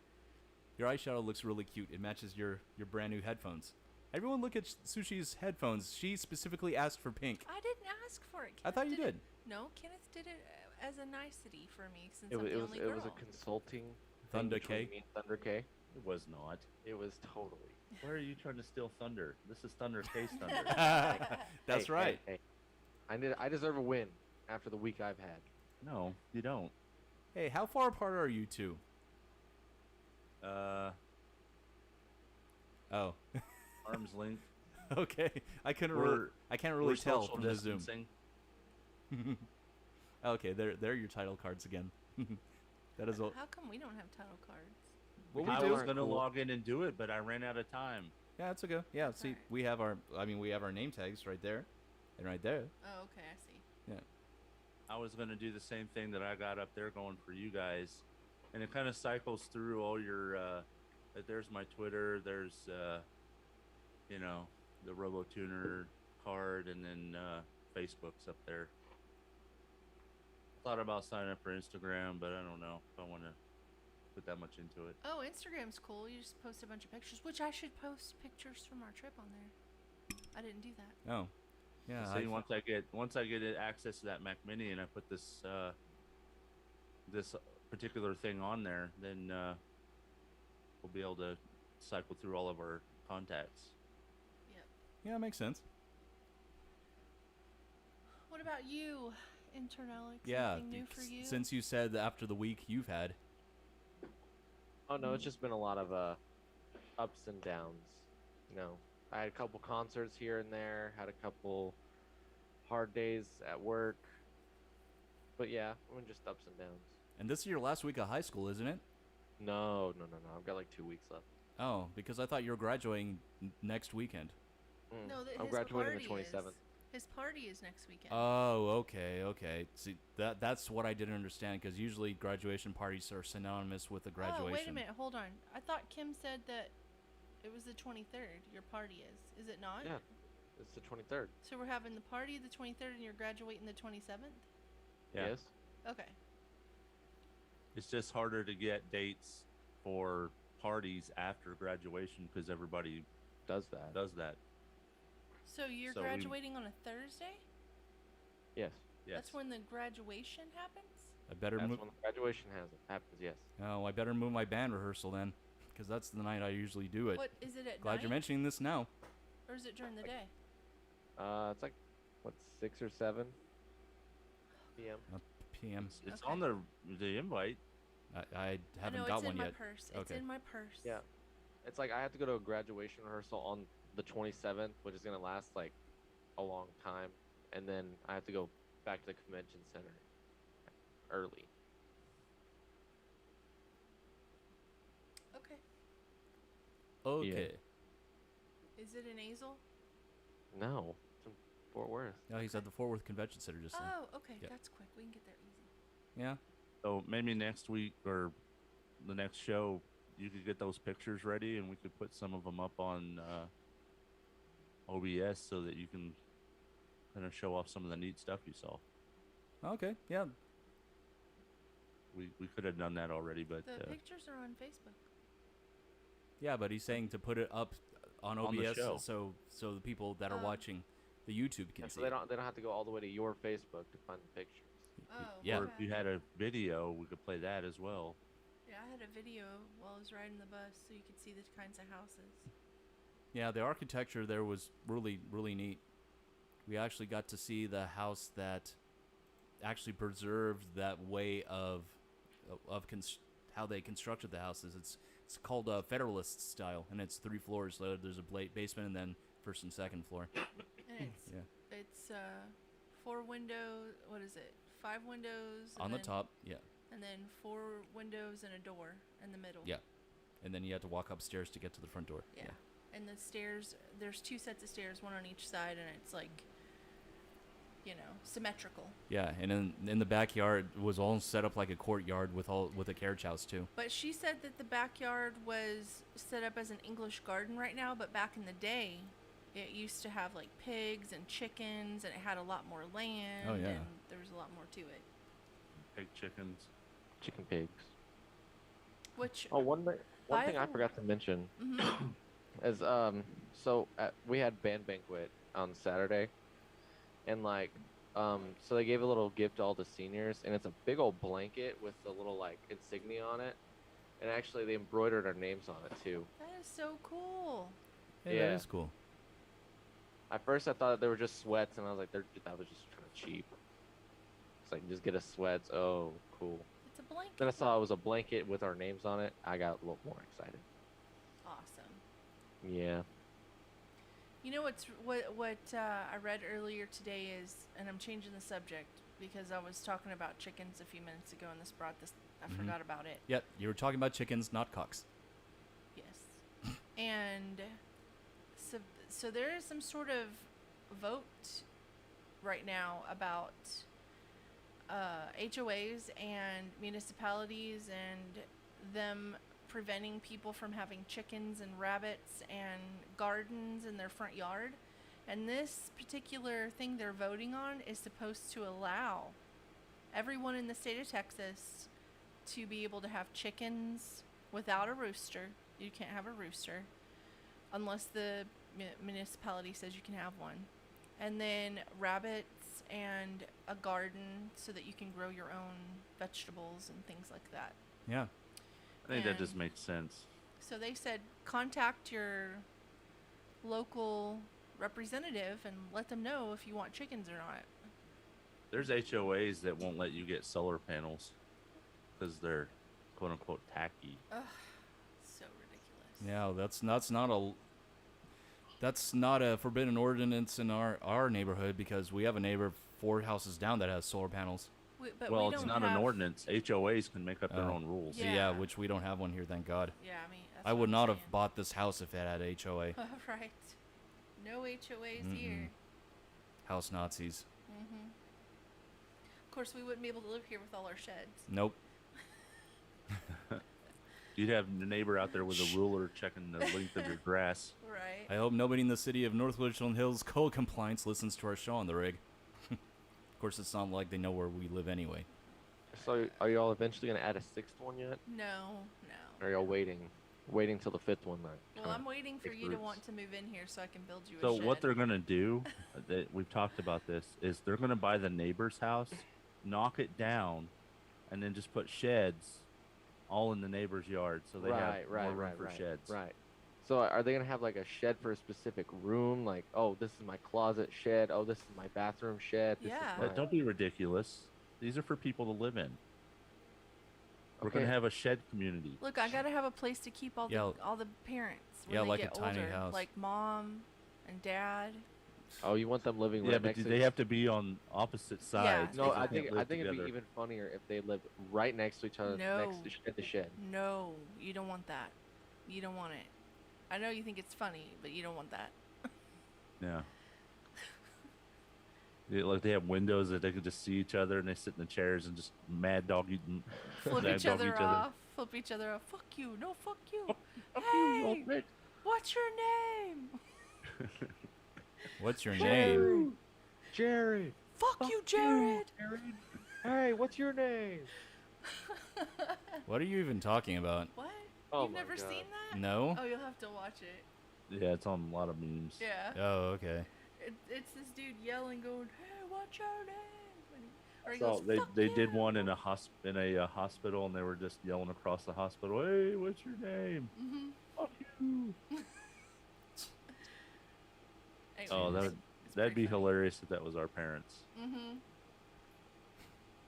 Your eyeshadow looks really cute. It matches your brand new headphones. Everyone look at Sushi's headphones. She specifically asked for pink. I didn't ask for it. I thought you did. No, Kenneth did it as a nicety for me, since It I'm the only girl. It was a consulting Thunder thing between K? me and Thunder K. It was not. It was totally. Where are you trying to steal thunder? This is Thunder K's thunder. That's right. Hey. I deserve a win after the week I've had. No, you don't. Hey, how far apart are you two? Oh. Arm's length. Okay. I can't really tell from the Zoom. Okay, they're your title cards again. That is all. How come we don't have title cards? Well, I was gonna log in and do it, but I ran out of time. Yeah, it's okay. Yeah, see, we have our name tags right there, and right there. Oh, okay, I see. Yeah. I was gonna do the same thing that I got up there going for you guys, and it kind of cycles through all your. There's my Twitter. There's, the RoboTuner card, and then Facebook's up there. Thought about signing up for Instagram, but I don't know if I want to put that much into it. Oh, Instagram's cool. You just post a bunch of pictures, which I should post pictures from our trip on there. I didn't do that. Oh, yeah. See, once I get access to that Mac Mini and I put this this particular thing on there, then we'll be able to cycle through all of our contacts. Yep. Yeah, it makes sense. What about you? intern Alex? Yeah, Anything new for you? since you said after the week you've had. Oh no, it's just been a lot of ups and downs. You know, I had a couple concerts here and there, had a couple hard days at work. But yeah, I mean, just ups and downs. And this is your last week of high school, isn't it? No. I've got like 2 weeks left. Oh, because I thought you were graduating next weekend. No, I'm graduating the 27th. His party is next weekend. Oh, okay. See, that's what I didn't understand, because usually graduation parties are synonymous with a graduation. Oh, wait a minute. Hold on. I thought Kim said that it was the 23rd. Your party is. Is it not? Yeah, it's the 23rd. So we're having the party the 23rd and you're graduating the 27th? Yeah. Yes. Okay. It's just harder to get dates for parties after graduation because everybody Does that. So you're So we- graduating on a Thursday? Yes. Yes. That's when the graduation happens? I better That's move. when the graduation happens, yes. Oh, I better move my band rehearsal then, because that's the night I usually do it. What is it at Glad night? you're mentioning this now. Or is it during the day? It's like, what, 6 or 7 p.m.? PM. It's Okay. on the invite. I haven't I know, got it's one in my yet. purse. It's Okay. in my purse. Yeah. It's like I have to go to a graduation rehearsal on the 27th, which is going to last like a long time. And then I have to go back to the convention center early. Okay. Okay. Is it in Azle? No, it's in Fort Worth. No, he's at the Fort Worth Convention Center just then. Oh, okay. Yeah. That's quick. We can get there easy. Yeah. So maybe next week or the next show, you could get those pictures ready, and we could put some of them up on OBS so that you can kind of show off some of the neat stuff you saw. Okay. Yeah. We could have done that already, but The pictures are on Facebook. Yeah, but he's saying to put it up on On the OBS show. so the people that are watching the YouTube can Yeah, see. so they don't have to go all the way to your Facebook to find the pictures. Oh, Yeah. or if you had a video, we could play that as well. Yeah, I had a video while I was riding the bus so you could see the kinds of houses. Yeah, the architecture there was really, really neat. We actually got to see the house that actually preserved that way of how they constructed the houses. It's called Federalist style, and it's 3 floors. So there's a basement and then first and second floor. And it's 4 windows. What is it? 5 windows On the then- top, yeah. and then 4 windows and a door in the middle. Yeah. And then you have to walk upstairs to get to the front door. Yeah. And the stairs, there's 2 sets of stairs, one on each side, and it's like, symmetrical. Yeah, and in the backyard was all set up like a courtyard with a carriage house too. But she said that the backyard was set up as an English garden right now, but back in the day, it used to have like pigs and chickens, and it had a lot more land. Oh, yeah. And there was a lot more to it. Pig chickens. Chicken pigs. Which Oh, one thing I the- forgot to mention Mhm. is we had band banquet on Saturday, and so they gave a little gift to all the seniors, and it's a big old blanket with a little like insignia on it, and actually they embroidered our names on it too. That is so cool. Hey, Yeah. that is cool. At first I thought they were just sweats, and I was like, that was just kind of cheap. It's like, just get us sweats. Oh, cool. It's a blanket. Then I saw it was a blanket with our names on it. I got a little more excited. Awesome. Yeah. You know what I read earlier today is, and I'm changing the subject because I was talking about chickens a few minutes ago, and this brought this. I Mhm. forgot about it. Yep, you were talking about chickens, not cocks. Yes. And so there is some sort of vote right now about HOAs and municipalities and them preventing people from having chickens and rabbits and gardens in their front yard. And this particular thing they're voting on is supposed to allow everyone in the state of Texas to be able to have chickens without a rooster. You can't have a rooster unless the municipality says you can have one. And then rabbits and a garden so that you can grow your own vegetables and things like that. Yeah. I think that just And- makes sense. So they said contact your local representative and let them know if you want chickens or not. There's HOAs that won't let you get solar panels because they're quote unquote tacky. Ugh, so ridiculous. Yeah, that's not a forbidden ordinance in our neighborhood because we have a neighbor 4 houses down that has solar panels. But Well, we it's don't not have... an ordinance. HOAs can make up their own rules. Yeah. Yeah. Which we don't have one here, thank God. Yeah, I mean, that's I what would I'm not have saying. bought this house if it had HOA. Right. No HOAs here. House Nazis. Mm-hmm. Of course, we wouldn't be able to live here with all our sheds. Nope. You'd have your neighbor out there with a ruler checking the length of your grass. Right. I hope nobody in the city of North Richland Hills code compliance listens to our show on the rig. Of course, it's not like they know where we live anyway. So are y'all eventually gonna add a 6th one yet? No. Or are y'all waiting till the 5th one? Well, I'm waiting for you to want to move in here so I can build you a So shed. what they're gonna do, we've talked about this, is they're gonna buy the neighbor's house, knock it down, and then just put sheds all in the neighbor's yard, so they have more room for sheds. Right. So are they gonna have like a shed for a specific room? Like, oh, this is my closet shed. Oh, this is my bathroom shed. This is Yeah. my... Don't be ridiculous. These are for people to live in. We're Okay. gonna have a shed community. Look, I gotta have a place to keep all the parents. When Yeah, they like get a tiny older. house. Like mom and dad. Oh, you want them living Yeah, right but next to they have to be on opposite sides. No, because I they can't live think it'd be together. even funnier if they lived right next to each other, No. next to the shed. No, you don't want that. You don't want it. I know you think it's funny, but you don't want that. Yeah. Yeah, like they have windows that they can just see each other, and they sit in the chairs and just mad dog eating. Flip mad each dog other off. Flip each other off. Fuck you. No, fuck you. Fuck you, you Hey, old bitch. what's your name? What's your name? Jared. Fuck you, Jared. Hey, what's your name? What are you even talking about? What? Oh You've my never God. seen that? No? Oh, you'll have to watch it. Yeah, it's on a lot of memes. Yeah. Oh, okay. It's this dude yelling, going, "Hey, what's your name?" And or he So goes, "Fuck they did you." one in a hospital, and they were just yelling across the hospital, "Hey, what's your name? Mm-hmm. Fuck you!" Oh, Anyways, that'd be hilarious if that was our parents. Mm-hmm.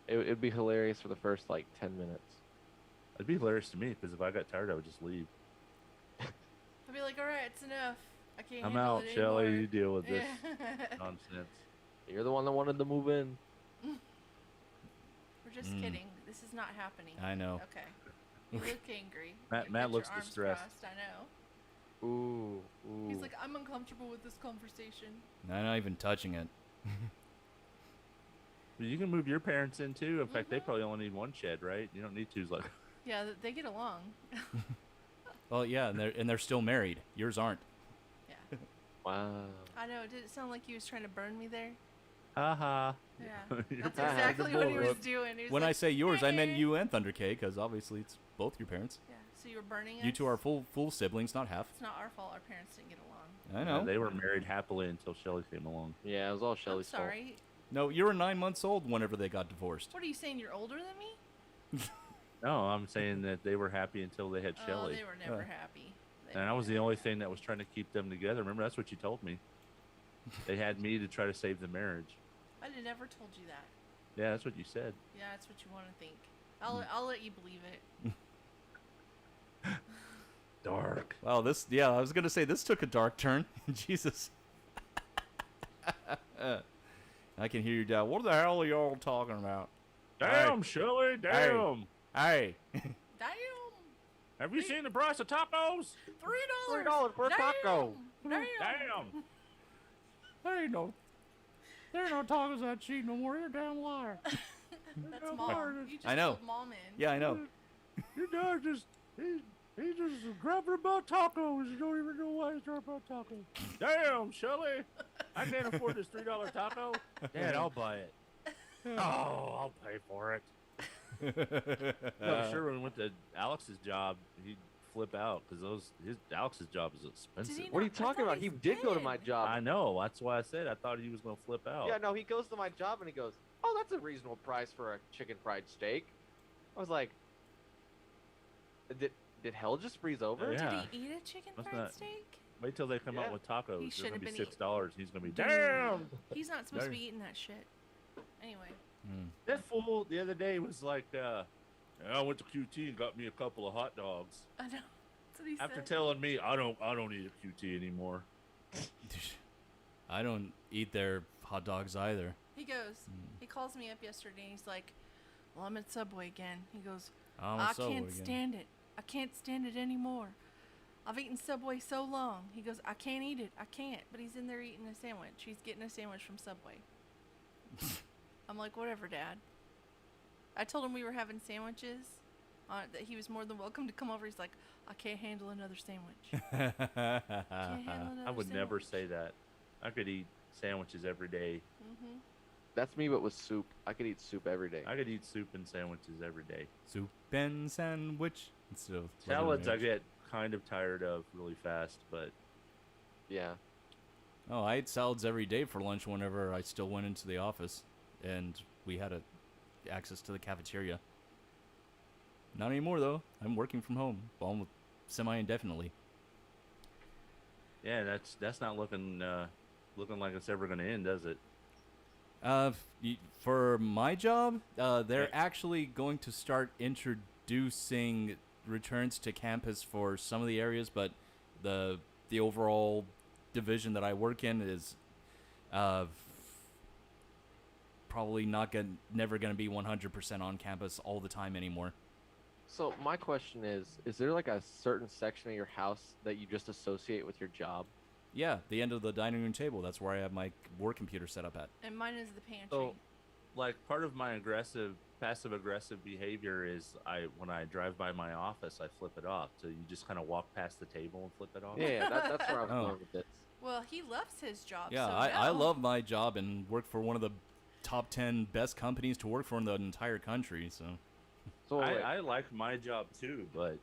It'd be hilarious for the first like 10 minutes. It'd be hilarious to me because if I got tired, I would just leave. I'd be like, "All right, it's enough. I can't I'm handle out, it Shelly. anymore." You deal with this Yeah. nonsense. You're the one that wanted to move in. We're just kidding. This is not happening. I know. Okay. You look angry. Matt You got your looks arms distressed. crossed, I know. Ooh. He's like, "I'm uncomfortable with this conversation." I'm not even touching it. But you can move your parents in too. In fact, they probably only need one shed, right? You don't need two. Like, Yeah, they get along. Well, yeah, and they're still married. Yours aren't. Yeah. Wow. I know. Did it sound like he was trying to burn me there? haha. Yeah. You're That's behind the exactly what he was bullet. doing. He was When like, I say yours, I meant "Hey." you and Thunder K, because obviously it's both your parents. Yeah. So you were burning us? You two are full siblings, not half. It's not our fault. Our parents didn't get along. I Yeah, know. they were married happily until Shelly came along. Yeah, it was all I'm Shelly's fault. sorry. No, you were 9 months old whenever they got divorced. What are you saying? You're older than me? No, I'm saying that they were happy until they had Oh, Shelly. they were never happy. They And I were was the never only happy. thing that was trying to keep them together. Remember, that's what you told me. They had me to try to save the marriage. I never told you that. Yeah, that's what you said. Yeah, that's what you want to think. I'll let you believe it. Dark. Wow, I was going to say, this took a dark turn. Jesus. I can hear your dad. What the hell are y'all talking about? Damn, Shelly, damn. Hey. Damn. Have you seen the price of tacos? $3. $3 for a taco. Damn. Damn. There ain't no tacos that cheap no more. You're a damn liar. That's mom. You just I know. pulled mom in. Yeah, I know. Your dad just, he just grabbing about tacos. You don't even know why he's talking about tacos. Damn, Shelly. I can't afford this $3 taco. Dad, I'll buy it. Oh, I'll pay for it. No, I'm sure when we went to Alex's job, he'd flip out because Alex's job is expensive. What are you talking about? He did go to my job. I know. That's why I said I thought he was going to flip out. Yeah, no, he goes to my job and he goes, "Oh, that's a reasonable price for a chicken fried steak." I was like, "Did hell just freeze over?" Yeah. Did he eat a chicken Must fried not- steak? Wait till they come Yeah. out with tacos. He They're should've going to be been $6. He's going to be, Dude, damn. He's not supposed to Damn. be eating that shit. Anyway. That fool the other day was like, I went to QT and got me a couple of hot dogs. I know. That's what he After said. telling me I don't eat a QT anymore. I don't eat their hot dogs either. He goes, he calls me up yesterday and he's like, well, I'm at Subway again. He goes, I'm I at Subway can't again." stand it. I can't stand it anymore. I've eaten Subway so long. He goes, I can't eat it. I can't. But he's in there eating a sandwich. He's getting a sandwich from Subway. I'm like, whatever, Dad. I told him we were having sandwiches, that he was more than welcome to come over. He's like, I can't handle another sandwich. Can't handle another I would never sandwich. say that. I could eat sandwiches every day. Mm-hmm. That's me, but with soup. I could eat soup every day. I could eat soup and sandwiches every day. Soup and sandwich instead of Salads I regular get kind of tired of really fast, but Yeah. Oh, I ate salads every day for lunch whenever I still went into the office, and we had access to the cafeteria. Not anymore though. I'm working from home, well, semi-indefinitely. yeah, that's not looking like it's ever going to end, does it? For my job, they're Yeah. actually going to start introducing returns to campus for some of the areas, but the overall division that I work in is probably never gonna be 100% on campus all the time anymore. So my question is there like a certain section of your house that you just associate with your job? Yeah, the end of the dining room table. That's where I have my work computer set up at. And mine is the pantry. So, like, part of my passive aggressive behavior is when I drive by my office, I flip it off. So you just kind of walk past the table and flip it off. Yeah, that's where I was Oh. going with this. Well, he loves his job. Yeah, so I no. love my job and work for one of the top 10 best companies to work for in the entire country. So So wait, I like my job too, but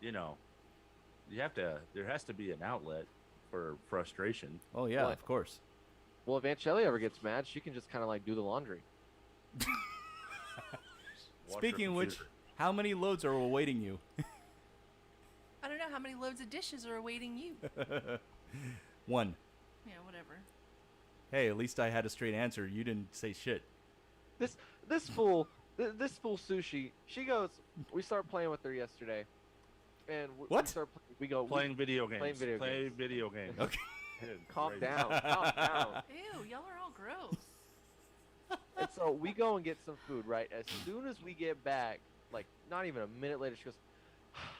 you know, there has to be an outlet for frustration. oh yeah, What? of course. well, if Aunt Shelly ever gets mad, she can just kind of like do the laundry. Watch your Speaking of which, computer. how many loads are awaiting you? I don't know how many loads of dishes are awaiting you. One. Yeah, whatever. Hey, at least I had a straight answer. You didn't say shit. This fool, this fool Sushi. She goes. We start playing with her yesterday, and What? we go Playing video games. Playing video Play games. video games. Okay. Calm Crazy. down. Calm down. Ew, y'all are all gross. And so we go and get some food, right? As soon as we get back, like not even a minute later, she goes,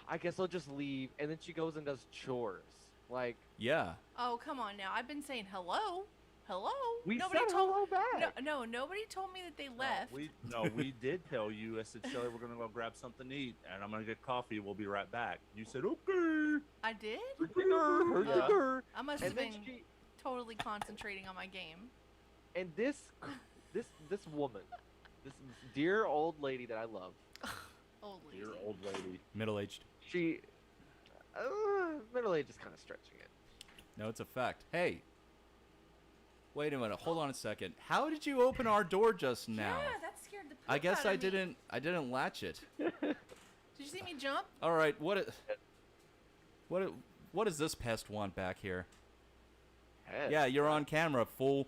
I guess I'll just leave. And then she goes and does chores. Like, Yeah. Oh, come on now. I've been saying hello. Hello? we Nobody said told hello back. No, nobody told me that they left. We did tell you. I said, Shelly, we're gonna go grab something to eat, and I'm gonna get coffee. We'll be right back. You said, okay. I did? Yeah. I must And have then been she, totally concentrating on my game. and this woman, this dear old lady that I love, Old lady. Dear old lady. Middle-aged. she, middle age is kind of stretching it. No, it's a fact. Hey. Wait a minute. Hold on a second. How did you open our door just now? Yeah, that scared the poop I guess out I of me. didn't latch it. Did you see me jump? All right. What does this pest want back here? Head. Yeah, you're on camera, fool.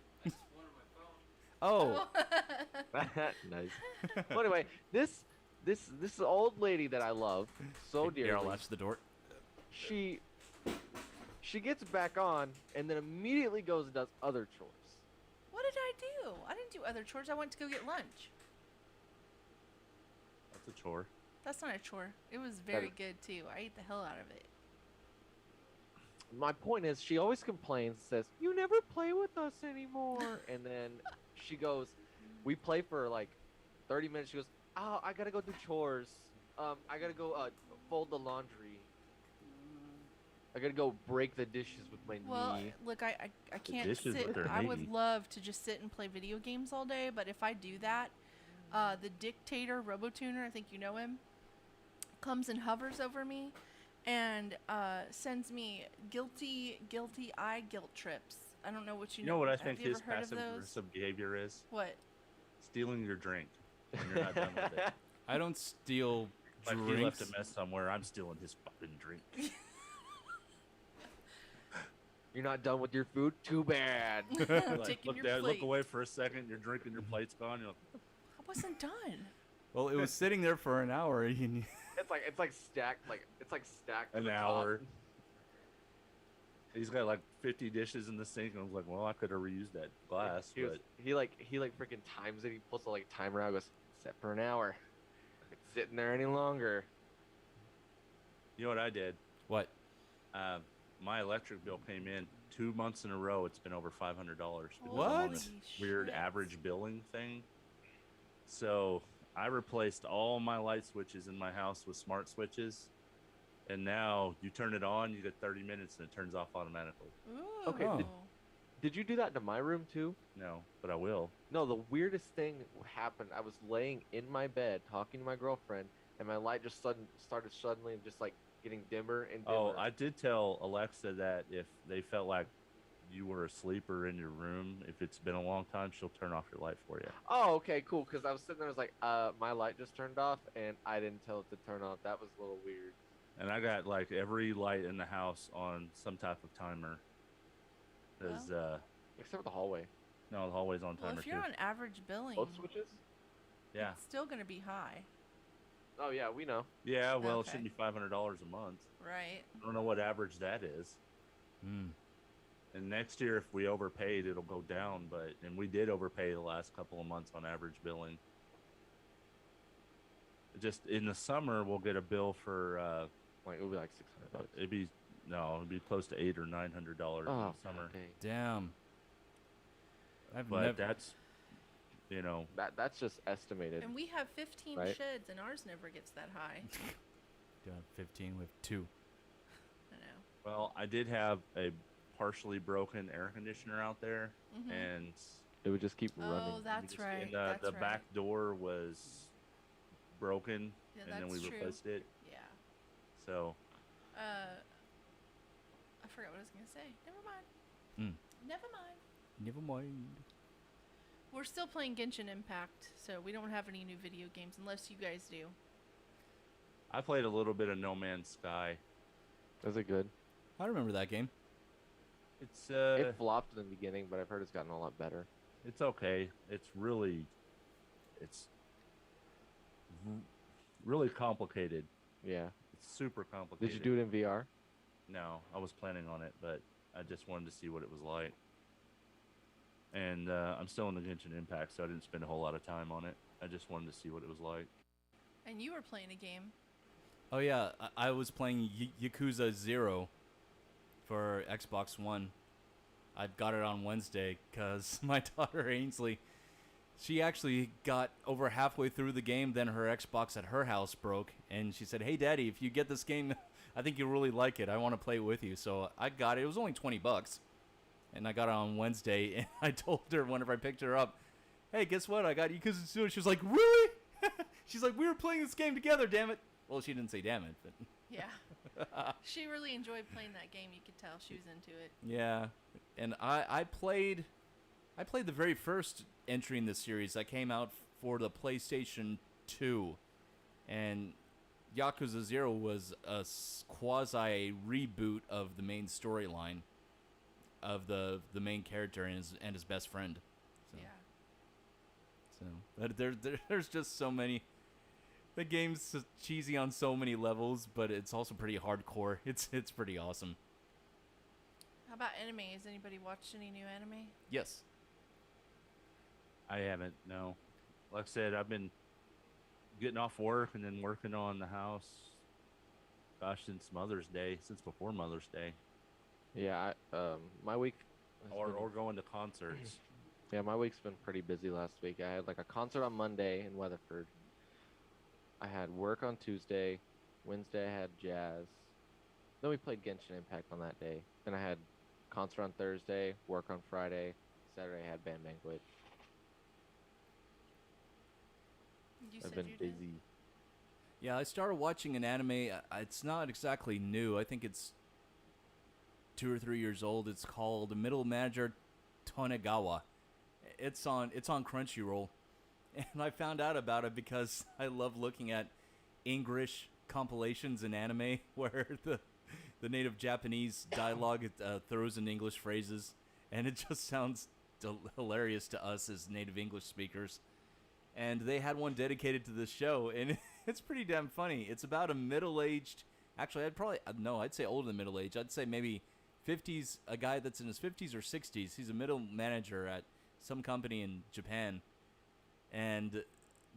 Oh. Nice. Well, anyway, this old lady that I love so Here, I'll dearly, latch the door. she gets back on and then immediately goes and does other chores. What did I do? I didn't do other chores. I went to go get lunch. That's a chore. That's not a chore. It was very good too. I ate the hell out of it. My point is, she always complains, says, "You never play with us anymore," and then she goes, "We play for like 30 minutes." She goes, "Oh, I gotta go do chores. I gotta go fold the laundry. I gotta go break the dishes with my Well, knee." look, I can't dishes sit. with their I knee. would love to just sit and play video games all day, but if I do that, the dictator Robotuner, I think you know him, comes and hovers over me and sends me guilty eye guilt trips. I don't know what you You know what I Have think you his ever heard of passive those? aggressive behavior is? What? Stealing your drink when you're not done with it. I don't steal Like drinks. he left a mess somewhere. I'm stealing his fucking drink. You're not done with your food? Too bad. Like, Taking look your down, plate. look away for a second. You're drinking, your plate's gone. You're like, I wasn't done. Well, it was sitting there for an hour. And It's like stacked to an the hour. top. He's got like 50 dishes in the sink, and I was like, well, I could have reused that glass, He, but was, he like freaking times it. He pulls the like timer out. Goes set for an hour. It's sitting there any longer. you know what I did? what? My electric bill came in 2 months in a row. It's been over $500. because I'm What? on this Holy weird shit. average billing thing. So I replaced all my light switches in my house with smart switches, and now you turn it on, you get 30 minutes, and it turns off automatically. Ooh. Okay, Did you do that to my room too? No, but I will. No, the weirdest thing happened. I was laying in my bed talking to my girlfriend, and my light just started suddenly just like getting dimmer and dimmer. Oh, I did tell Alexa that if they felt like you were asleep or in your room, if it's been a long time, she'll turn off your light for you. Oh, okay, cool. Because I was sitting there, I was like, my light just turned off, and I didn't tell it to turn off. That was a little weird. And I got like every light in the house on some type of timer. Cause Except for the hallway. no, the hallway's on Well, timer if you're too. on average billing, Both switches? Yeah, it's still going to be high, Oh, yeah, we know. yeah. Well, it Okay. should be $500 a month. right? I don't know what average that is. Hmm. And next year, if we overpaid, it'll go down. And we did overpay the last couple of months on average billing. Just in the summer, we'll get a bill for Like, it would be like $600. it'd be close to $800 or $900 in Oh, the summer. dang. Damn. I've But never. that's, you know, That's just estimated. And we have 15 Right. sheds, and ours never gets that high. 15 with 2. I know. well, I did have a partially broken air conditioner out there, Mhm. and It would just keep Oh, running. that's right. and That's the right. back door was broken, Yeah, and then we that's true. replaced it. Yeah. So I forgot what I was gonna say. Never mind. Mm. Never mind. Never mind. We're still playing Genshin Impact, so we don't have any new video games unless you guys do. I played a little bit of No Man's Sky. Is it good? I remember that game. It's It flopped in the beginning, but I've heard it's gotten a lot better. it's okay. It's really really complicated. Yeah. It's super complicated. Did you do it in VR? No, I was planning on it, but I just wanted to see what it was like. And I'm still in the Genshin Impact, so I didn't spend a whole lot of time on it. I just wanted to see what it was like. And you were playing a game. Oh yeah, I was playing Yakuza 0 for Xbox One. I got it on Wednesday because my daughter Ainsley, she actually got over halfway through the game, then her Xbox at her house broke, and she said, "Hey Daddy, if you get this game, I think you'll really like it. I want to play it with you." So I got it. It was only $20, and I got it on Wednesday, and I told her whenever I picked her up, "Hey, guess what? I got Yakuza 0." She was like, "Really?" She's like, "We were playing this game together, damn it." Well, she didn't say damn it, but Yeah. She really enjoyed playing that game. You could tell she was into it. yeah. And I played the very first entry in the series that came out for the PlayStation 2, and Yakuza 0 was a quasi reboot of the main storyline of the main character and his best friend. So, Yeah. So there's just so many. The game's cheesy on so many levels, but it's also pretty hardcore. It's pretty awesome. How about anime? Has anybody watched any new anime? Yes. I haven't, no. Like I said, I've been getting off work and then working on the house, gosh, since Mother's Day, since before Mother's Day. Yeah, my week. has Or been- going to concerts. Yeah, my week's been pretty busy last week. I had like a concert on Monday in Weatherford. I had work on Tuesday. Wednesday I had jazz. Then we played Genshin Impact on that day. Then I had concert on Thursday, work on Friday. Saturday I had band banquet. You I've said been you did? busy. Yeah, I started watching an anime. It's not exactly new. I think it's 2 or 3 years old. It's called Middle Manager Tonegawa. It's on Crunchyroll, and I found out about it because I love looking at English compilations in anime where the native Japanese dialogue. It throws in English phrases, and it just sounds hilarious to us as native English speakers. And they had one dedicated to this show, and it's pretty damn funny. It's about a middle-aged, actually, I'd say older than middle-aged. I'd say maybe 50s, a guy that's in his 50s or 60s. He's a middle manager at some company in Japan. And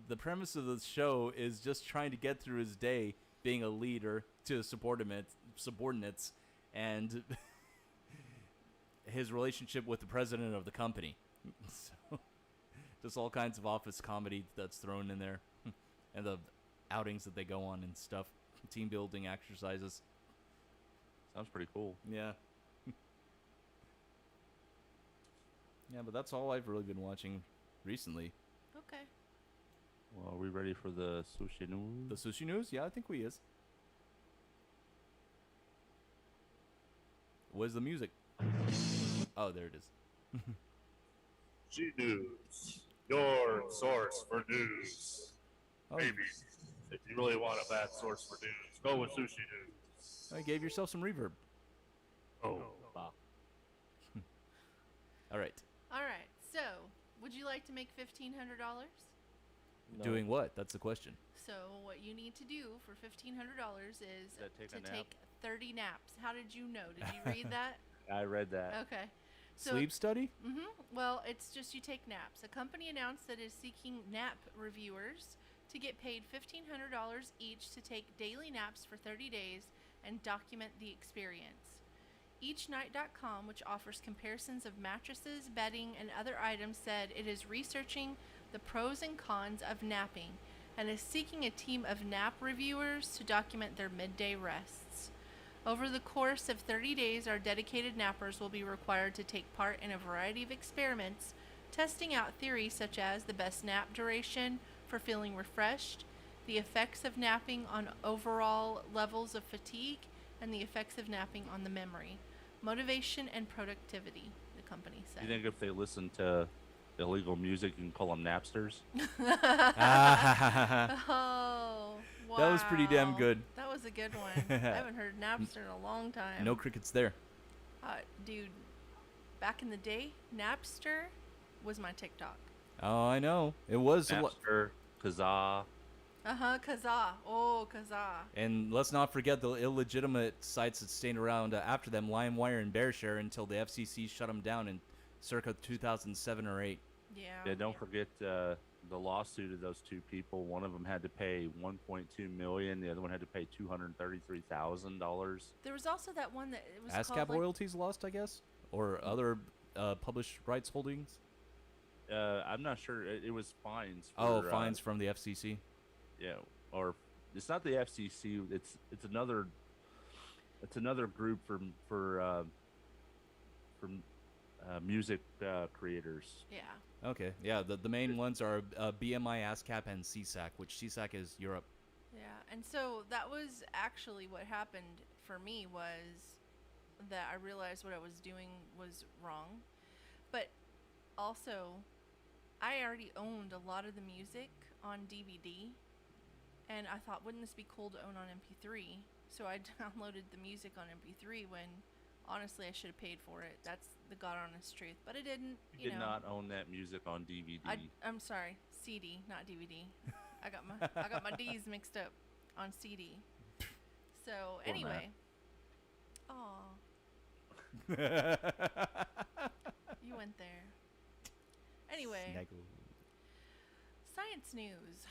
the premise of the show is just trying to get through his day being a leader to subordinates and his relationship with the president of the company. So, just all kinds of office comedy that's thrown in there. And the outings that they go on and stuff. Team building exercises. Sounds pretty cool. Yeah. Yeah, but that's all I've really been watching recently. Okay. Well, are we ready for the sushi news? The sushi news? Yeah, I think we is. Where's the music? Oh, there it is. Sushi News, your source for news. Oh, Maybe, if you really want a bad source for news, go with Sushi News. I gave yourself some reverb. Oh, wow. All right. All right. So, would you like to make $1,500? No. Doing what? That's the question. So, what you need to do for $1,500 is that take to a nap? take 30 naps. How did you know? Did you read that? I read that. Okay. So, Sleep study? Well, it's just you take naps. A company announced that it is seeking nap reviewers to get paid $1,500 each to take daily naps for 30 days and document the experience. Eachnight.com, which offers comparisons of mattresses, bedding, and other items, said it is researching the pros and cons of napping and is seeking a team of nap reviewers to document their midday rests. Over the course of 30 days, our dedicated nappers will be required to take part in a variety of experiments, testing out theories such as the best nap duration for feeling refreshed, the effects of napping on overall levels of fatigue, and the effects of napping on the memory, motivation, and productivity, the company said. You think if they listen to illegal music, you can call them Napsters? Oh, wow. That was pretty damn good. That was a good one. I haven't heard Napster in a long time. No crickets there. Dude, back in the day, Napster was my TikTok. Oh, I know. It was a lot. Napster, Kazaa. Kazaa. Oh, Kazaa. And let's not forget the illegitimate sites that stayed around after them, LimeWire and BearShare, until the FCC shut them down in circa 2007 or 8. Yeah. Yeah, don't forget the lawsuit of those two people. One of them had to pay $1.2 million. The other one had to pay $233,000. There was also that one that it was ASCAP called, like, royalties lost, I guess? Or other published rights holdings? I'm not sure. It was fines. For, fines from the FCC? Yeah, or it's not the FCC. It's another group for music creators. Yeah. Okay, yeah, the main ones are BMI, ASCAP, and CSAC, which CSAC is Europe. Yeah, and so that was actually what happened for me, was that I realized what I was doing was wrong. But also, I already owned a lot of the music on DVD, and I thought, wouldn't this be cool to own on MP3? So I downloaded the music on MP3 when, honestly, I should have paid for it. That's the God honest truth. But I didn't, You did not own that music on DVD. I'm sorry, CD, not DVD. I got my D's mixed up on CD. So Poor anyway, aw, you went there. Anyway, Snaggle. science news.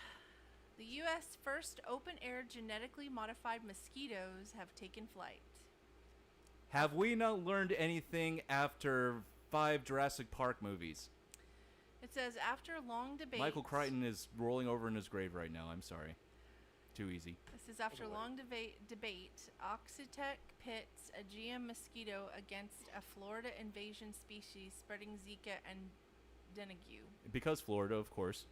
The U.S. first open-air genetically modified mosquitoes have taken flight. Have we not learned anything after 5 Jurassic Park movies? It says, after long debate... Michael Crichton is rolling over in his grave right now. I'm sorry. Too easy. This is after long debate, Oxitec pits a GM mosquito against a Florida invasion species spreading Zika and dengue. Because Florida, of course.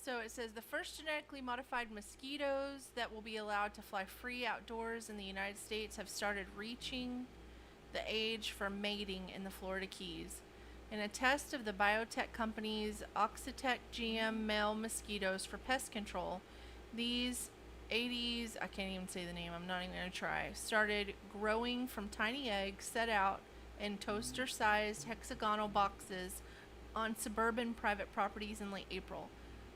So it says the first genetically modified mosquitoes that will be allowed to fly free outdoors in the United States have started reaching the age for mating in the Florida Keys. In a test of the biotech company's Oxitec GM male mosquitoes for pest control, these 80s, I can't even say the name, I'm not even going to try, started growing from tiny eggs set out in toaster-sized hexagonal boxes on suburban private properties in late April.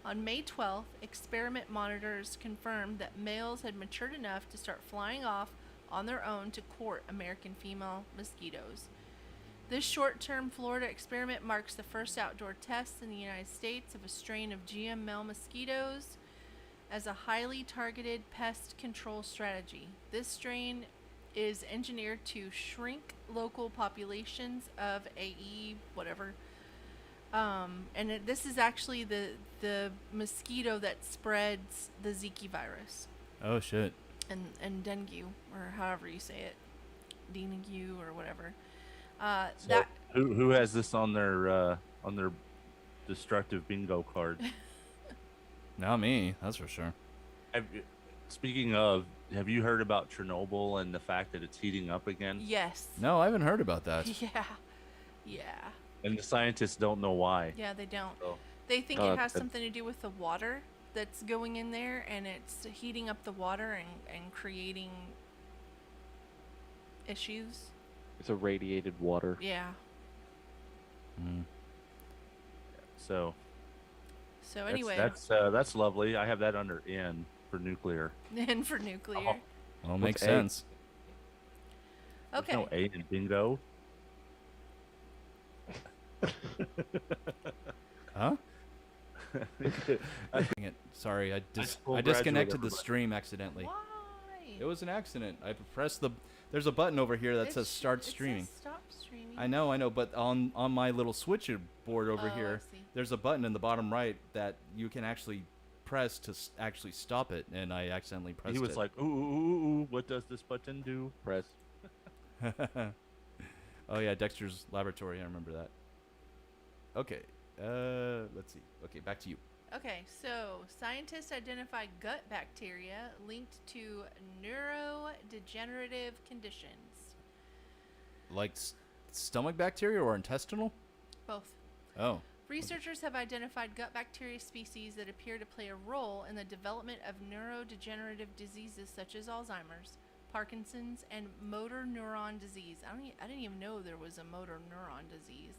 On May 12th, experiment monitors confirmed that males had matured enough to start flying off on their own to court American female mosquitoes. This short-term Florida experiment marks the first outdoor test in the United States of a strain of GM male mosquitoes as a highly targeted pest control strategy. This strain is engineered to shrink local populations of AE whatever. This is actually the mosquito that spreads the Zika virus. Oh shit. And dengue, or however you say it, dengue or whatever. So who has this on their destructive bingo card? Not me, that's for sure. Speaking of, have you heard about Chernobyl and the fact that it's heating up again? Yes. No, I haven't heard about that. Yeah. And the scientists don't know why. Yeah, they don't. So, They think it has something to do with the water that's going in there, and it's heating up the water and creating issues. It's irradiated water. Yeah. So anyway, that's lovely. I have that under N for nuclear. and for nuclear. Well, makes sense. Okay. There's no A in bingo. Huh? Dang it. Sorry, I will disconnected graduate the stream accidentally. Why? It was an accident. I pressed there's a button over here that says start streaming. It says stop streaming. I know, but on my little switchboard over here, I see. there's a button in the bottom right that you can actually press to actually stop it, and I accidentally pressed it. He was like, ooh, what does this button do? Press. Oh yeah, Dexter's Laboratory. I remember that. Okay. Let's see. Okay, back to you. Okay, so scientists identified gut bacteria linked to neurodegenerative conditions. Like stomach bacteria or intestinal? Both. Oh. Researchers have identified gut bacteria species that appear to play a role in the development of neurodegenerative diseases such as Alzheimer's, Parkinson's, and motor neuron disease. I didn't even know there was a motor neuron disease.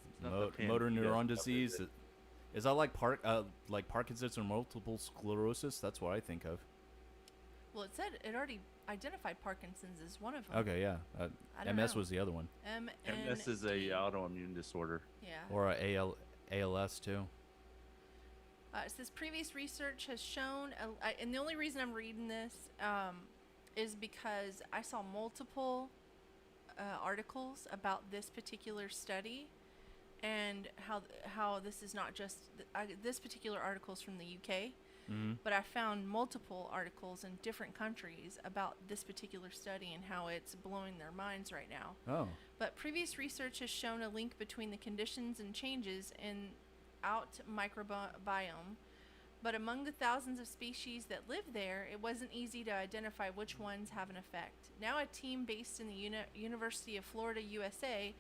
Motor neuron disease. Is that like Parkinson's or multiple sclerosis? That's what I think of. Well, it said it already identified Parkinson's as one of them. Okay, yeah. MS was the other one. MS is a autoimmune disorder. Yeah. Or ALS too. It says previous research has shown, and the only reason I'm reading this is because I saw multiple articles about this particular study, and how this is not just this particular article is from the UK, but I found multiple articles in different countries about this particular study and how it's blowing their minds right now. Oh. But previous research has shown a link between the conditions and changes in out microbiome. But among the thousands of species that live there, it wasn't easy to identify which ones have an effect. Now a team based in the University of Florida, USA,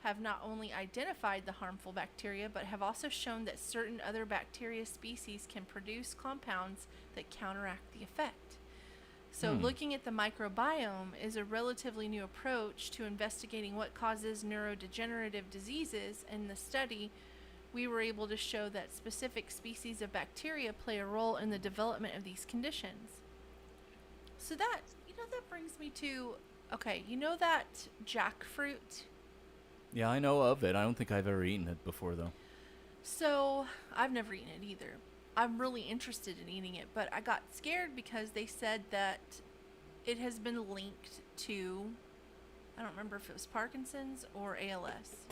have not only identified the harmful bacteria, but have also shown that certain other bacteria species can produce compounds that counteract the effect. So looking at the microbiome is a relatively new approach to investigating what causes neurodegenerative diseases. In the study, we were able to show that specific species of bacteria play a role in the development of these conditions. So that brings me to, okay, that jackfruit? Yeah, I know of it. I don't think I've ever eaten it before, though. So, I've never eaten it either. I'm really interested in eating it, but I got scared because they said that it has been linked to, I don't remember if it was Parkinson's or ALS,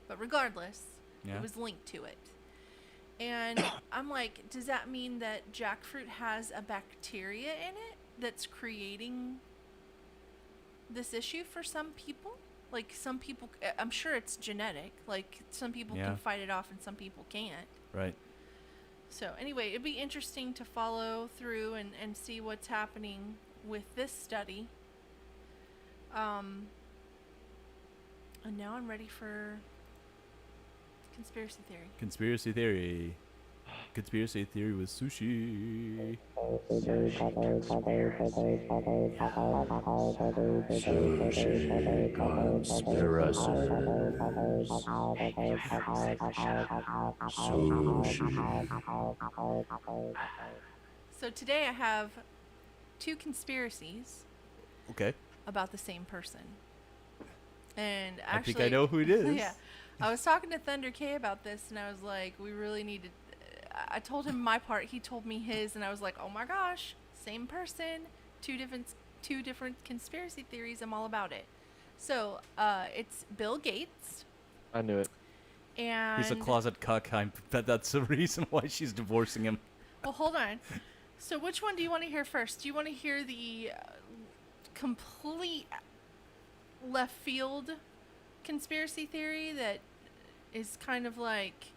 but regardless, it was linked to it. And I'm like, does that mean that jackfruit has a bacteria in it that's creating this issue for some people? Like some people, I'm sure it's genetic. Like some people can fight it off and some people can't. Right. So anyway, it'd be interesting to follow through and see what's happening with this study. And now I'm ready for conspiracy theory. Conspiracy theory. conspiracy theory was sushi. Sushi conspiracy. So today I have 2 conspiracies Okay. about the same person. And I actually, think I know who it is. Yeah. I was talking to Thunder K about this, and I was like, we really need to. I told him my part. He told me his, and I was like, oh my gosh, same person, two different conspiracy theories. I'm all about it. So it's Bill Gates. I knew it. And He's a closet cuck. I bet that's the reason why she's divorcing him. Well, hold on. So which one do you want to hear first? Do you want to hear the complete left field conspiracy theory that is kind of like,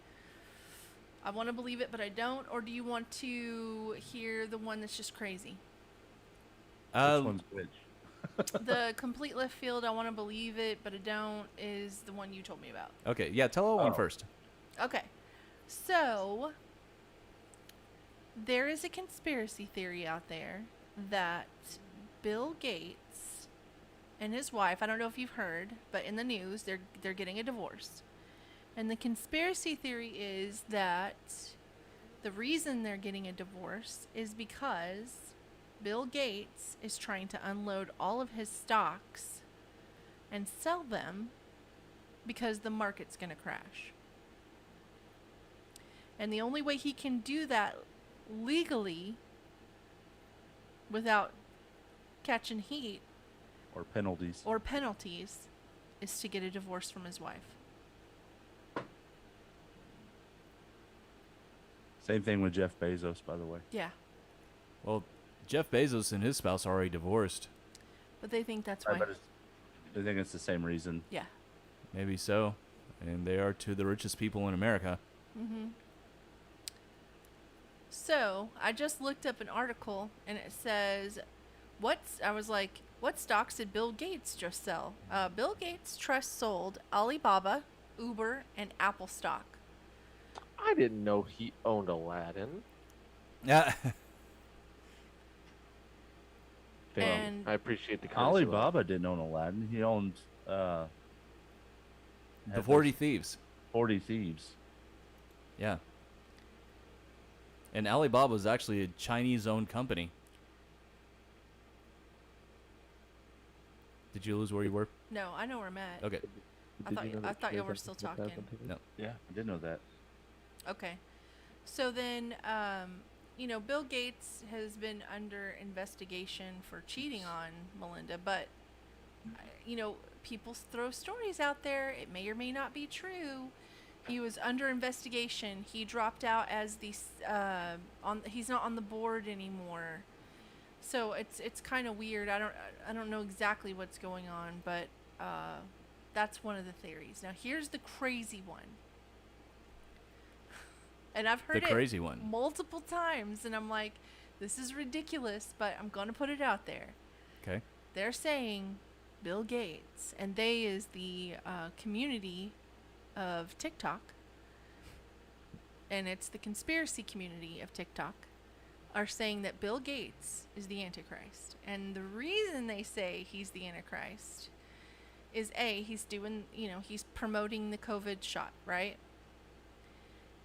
I want to believe it, but I don't? Or do you want to hear the one that's just crazy? Which one's which? The complete left field, I want to believe it, but I don't, is the one you told me about. Okay, yeah, tell her one first. Okay. So, there is a conspiracy theory out there that Bill Gates and his wife, I don't know if you've heard, but in the news, they're getting a divorce. And the conspiracy theory is that the reason they're getting a divorce is because Bill Gates is trying to unload all of his stocks and sell them because the market's going to crash. And the only way he can do that legally without catching heat Or penalties. is to get a divorce from his wife. Same thing with Jeff Bezos, by the way. Yeah. Well, Jeff Bezos and his spouse are already divorced. But they think that's Right, why. but I think it's the same reason. Yeah. Maybe so. And they are two of the richest people in America. Mm-hmm. So, I just looked up an article, and it says, I was like, what stocks did Bill Gates just sell? Bill Gates Trust sold Alibaba, Uber, and Apple stock. I didn't know he owned Aladdin. Yeah. And I appreciate the courtesy. Alibaba didn't own Aladdin. He owned The 40 Thieves. 40 Thieves. Yeah. And Alibaba is actually a Chinese-owned company. Did you lose where you were? No, I know where I'm at. Okay. I thought y'all were still talking. No. Yeah, I did know that. Okay. So then, Bill Gates has been under investigation for cheating on Melinda, but, people throw stories out there. It may or may not be true. He was under investigation. He dropped out as he's not on the board anymore. So it's kind of weird. I don't know exactly what's going on, but that's one of the theories. Now here's the crazy one. And I've heard crazy one multiple times, and I'm like, this is ridiculous, but I'm going to put it out there. Okay. They're saying Bill Gates, and they is the community of TikTok, and it's the conspiracy community of TikTok, are saying that Bill Gates is the Antichrist. And the reason they say he's the Antichrist is he's doing, he's promoting the COVID shot, right?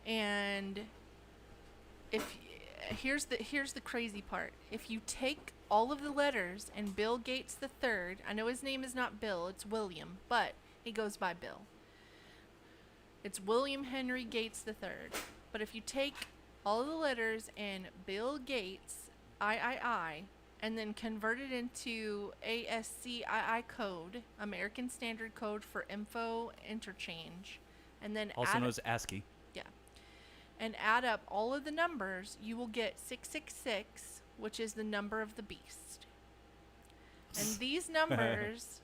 And here's the crazy part. If you take all of the letters and Bill Gates the third, I know his name is not Bill, it's William, but he goes by Bill. It's William Henry Gates the third. But if you take all of the letters in Bill Gates III and then convert it into ASCII code, American Standard Code for Info Interchange, and then also known as ASCII. Yeah. And add up all of the numbers, you will get 666, which is the number of the beast. And these numbers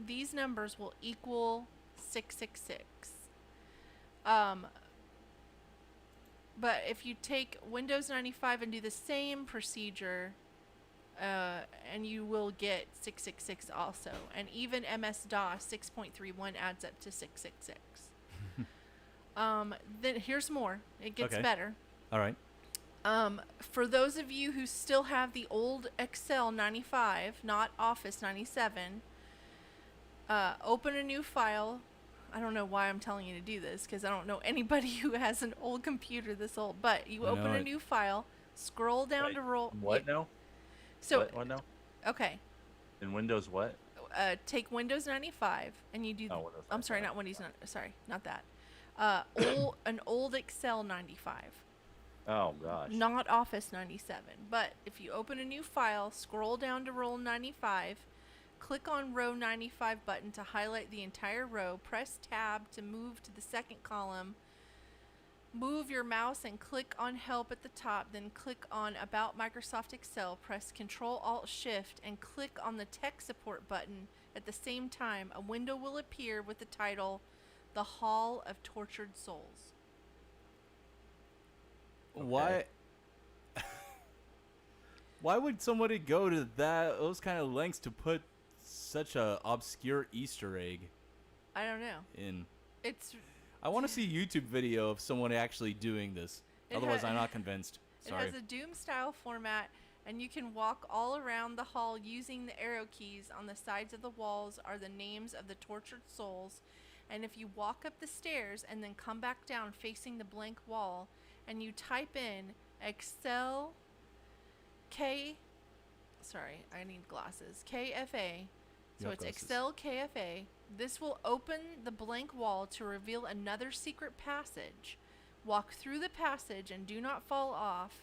these numbers will equal 666. But if you take Windows 95 and do the same procedure, and you will get 666 also. And even MS-DOS 6.31 adds up to 666. Then here's more. It gets Okay. better. All right. For those of you who still have the old Excel 95, not Office 97, open a new file. I don't know why I'm telling you to do this, because I don't know anybody who has an old computer this old. But you I open know a it. new file, scroll down Wait, to roll. What now? So What now? okay, In Windows what? take Windows 95 and you do. Oh, Windows I'm sorry, 95. not Windows. Sorry, not that. An old Excel 95. Oh gosh. Not Office 97. But if you open a new file, scroll down to row 95, click on row 95 button to highlight the entire row, press tab to move to the second column, move your mouse and click on help at the top, then click on about Microsoft Excel, press Ctrl Alt Shift and click on the tech support button at the same time. A window will appear with the title The Hall of Tortured Souls. Why? Why would somebody go to those kind of lengths to put such a obscure Easter egg I don't know. in? It's I want to see a YouTube video of someone actually doing this. It Otherwise, ha- I'm not convinced. It Sorry. has a Doom style format, and you can walk all around the hall using the arrow keys. On the sides of the walls are the names of the tortured souls, and if you walk up the stairs and then come back down facing the blank wall, and you type in Excel sorry, I need glasses. KFA. So have it's glasses. Excel KFA. This will open the blank wall to reveal another secret passage. Walk through the passage and do not fall off.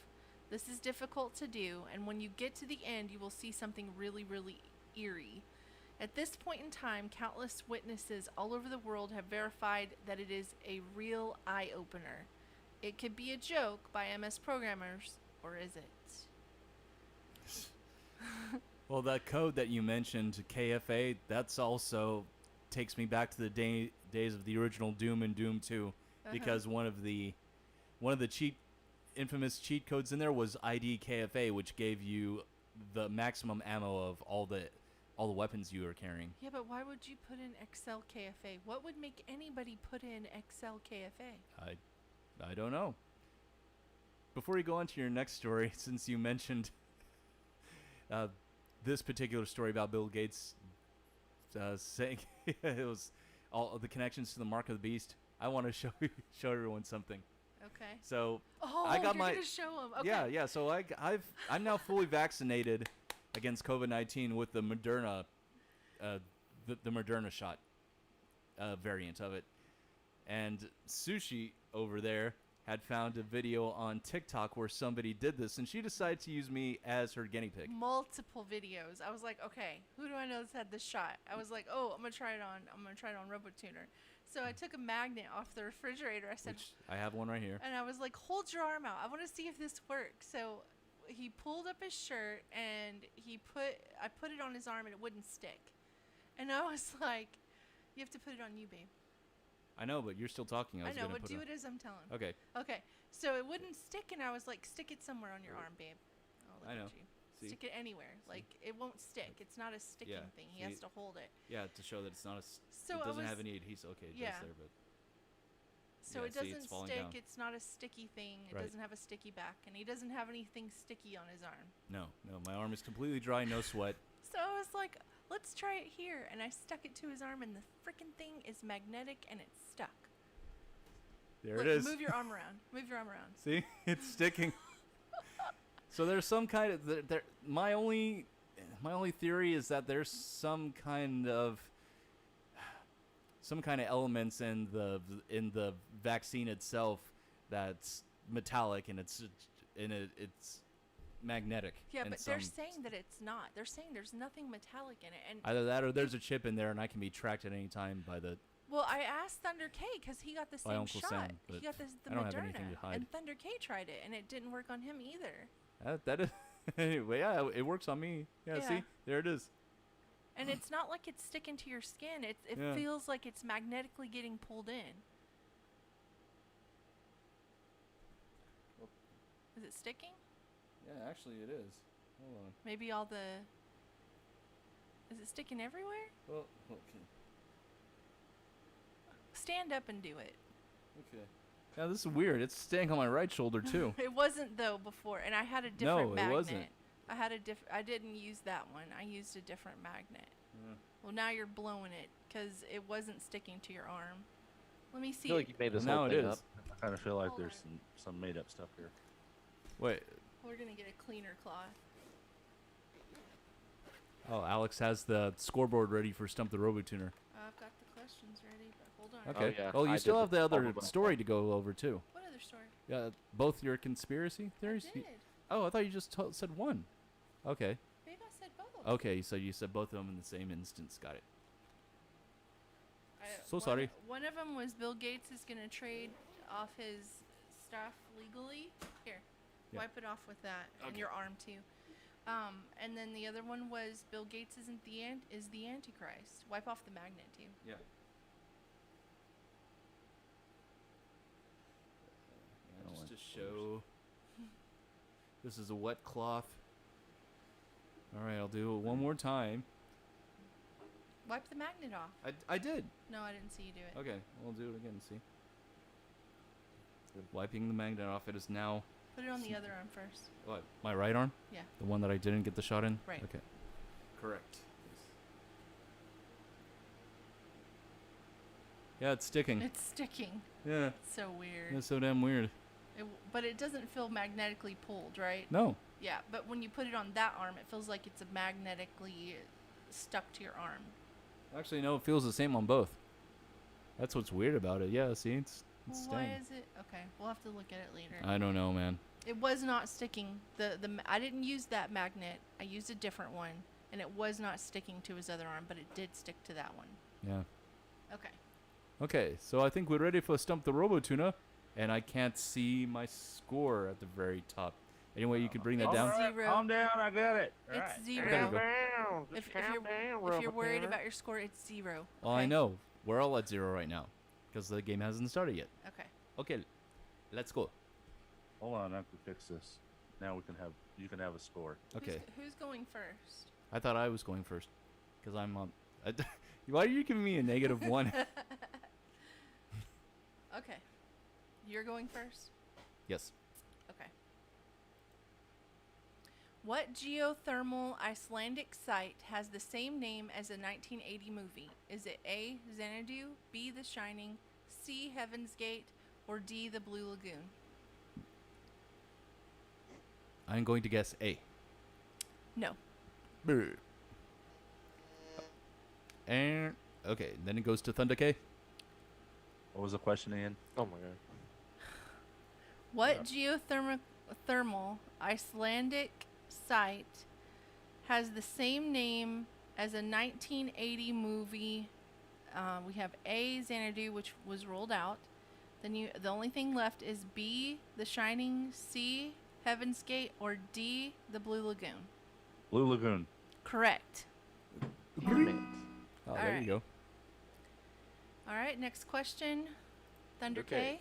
This is difficult to do, and when you get to the end, you will see something really, really eerie. At this point in time, countless witnesses all over the world have verified that it is a real eye-opener. It could be a joke by MS programmers, or is it? Well, that code that you mentioned, KFA, that's also takes me back to the days of the original Doom and Doom 2, because one of the infamous cheat codes in there was ID KFA, which gave you the maximum ammo of all the weapons you were carrying. Yeah, but why would you put in Excel KFA? What would make anybody put in Excel KFA? I don't know. Before you go on to your next story, since you mentioned this particular story about Bill Gates saying it was all the connections to the mark of the beast, I want to show everyone something. Okay. So I got gonna show him. Okay. Yeah. So I'm now fully vaccinated against COVID-19 with the Moderna, the Moderna shot variant of it, and Sushi over there had found a video on TikTok where somebody did this, and she decided to use me as her guinea pig. Multiple videos. I was like, okay, who do I know that's had this shot? I was like, oh, I'm gonna try it on RoboTuner. So I took a magnet off the refrigerator. I said, Which I have one right here. and I was like, hold your arm out. I want to see if this works. So he pulled up his shirt and I put it on his arm and it wouldn't stick. And I was like, you have to put it on you, babe. I know, but you're still talking. I know, gonna but put do it it as I'm telling. Okay. Okay. So it wouldn't stick, and I was like, stick it somewhere on your arm, babe. Oh, look I know. at you. See? Stick it anywhere. Like, it won't stick. It's not a sticking Yeah, thing. He see? has to hold it. Yeah, to show that it's not So it I doesn't was- have any adhesive. Okay, it yeah. does there, but So yeah, it see, it's doesn't falling stick. down. It's not a sticky thing. It Right. doesn't have a sticky back, and he doesn't have anything sticky on his arm. no, my arm is completely dry, no sweat. So I was like, let's try it here, and I stuck it to his arm, and the freaking thing is magnetic, and it's stuck. There Look, it is. Move your arm around. Move your arm around. See, it's sticking. So there's some kind of my only theory is that there's some kind of elements in the vaccine itself that's metallic and it's magnetic. Yeah, in but they're some- saying that it's not. They're saying there's nothing metallic in it, and either that or there's a chip in there and I can be tracked at any time by the. well, I asked Thunder K because he got the By same Uncle shot. Sam, He but got the I don't have anything Moderna, to hide. and Thunder K tried it, and it didn't work on him either. That is anyway. Yeah, it works on me. Yeah, Yeah. see, there it is. And it's not like it's sticking to your skin. It Yeah. feels like it's magnetically getting pulled in. Is it sticking? Yeah, actually, it is. Hold on. Maybe all the. Is it sticking everywhere? Well, okay. Stand up and do it. Okay. Yeah, this is weird. It's staying on my right shoulder too. It wasn't though before, and I had a different No, it magnet. wasn't. I didn't use that one. I used a different magnet. Well, now you're blowing it because it wasn't sticking to your arm. Let me I see. feel like you made this Now whole it thing is. up. I kind of feel like Hold there's some made up stuff here. Wait. We're gonna get a cleaner cloth. Oh, Alex has the scoreboard ready for Stump the Robotuner. I've got the questions ready, but hold on. Okay. yeah, Oh, you I still did have the the other bubble bath story to go over too. What other story? Yeah, both your conspiracy theories. I did. Oh, I thought you just said one. Okay. Maybe I said both. Okay, so you said both of them in the same instance. Got it. So One- sorry. One of them was Bill Gates is gonna trade off his stuff legally. Here, Yeah. wipe it off with that and Okay. your arm too. And then the other one was Bill Gates isn't is the Antichrist. Wipe off the magnet too. Yeah. don't Just like to show. This is a wet cloth. All right, I'll do it one more time. Wipe the magnet off. I did. No, I didn't see you do it. Okay, we'll do it again. See. Wiping the magnet off. It is now. Put it on the other arm first. What? My right arm? Yeah. The one that I didn't get the shot in? Right. Okay. Correct. Yeah, it's sticking. It's sticking. Yeah. It's so weird. That's so damn weird. But it doesn't feel magnetically pulled, right? No. Yeah, but when you put it on that arm, it feels like it's magnetically stuck to your arm. Actually, no, it feels the same on both. That's what's weird about it. Yeah, see, it's Well, staying. why is it? Okay, we'll have to look at it later. I don't know, man. It was not sticking. I didn't use that magnet. I used a different one, and it was not sticking to his other arm, but it did stick to that one. Yeah. Okay. Okay, so I think we're ready for Stump the Robotuna, and I can't see my score at the very top. Anyway, you can bring that down. Zero. Calm down, I got it. All It's right. zero. There you go. If you're worried about your score, it's zero. Well, I okay? know. We're all at 0 right now, because the game hasn't started yet. Okay. Okay, let's go. Hold on, I can fix this. Now you can have a score. Okay. Who's going first? I thought I was going first, because I'm on. Why are you giving me a -1? Okay. You're going first? Yes. Okay. What geothermal Icelandic site has the same name as a 1980 movie? Is it A, Xanadu, B, The Shining, C, Heaven's Gate, or D, The Blue Lagoon? I'm going to guess A. No. Brr. And okay, then it goes to Thunder K. What was the question again? Oh my god. What geothermal Icelandic site has the same name as a 1980 movie? We have A, Xanadu, which was rolled out. Then the only thing left is B, The Shining, C, Heaven's Gate, or D, The Blue Lagoon. Blue Lagoon. Correct. Damn it. Oh, All there right. you go. All right, next question. Thunder Okay. K.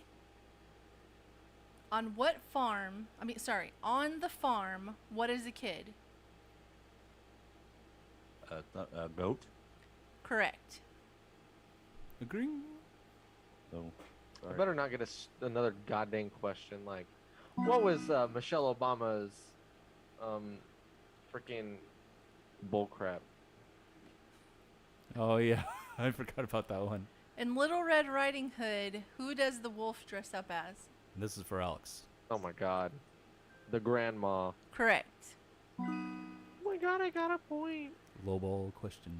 On the farm, what is a kid? A goat. Correct. Agree. So, I better not get another goddamn question like, what was Michelle Obama's freaking bullcrap? Oh yeah, I forgot about that one. In Little Red Riding Hood, who does the wolf dress up as? This is for Alex. Oh my god. The grandma. Correct. Oh my god, I got a point. Low ball question.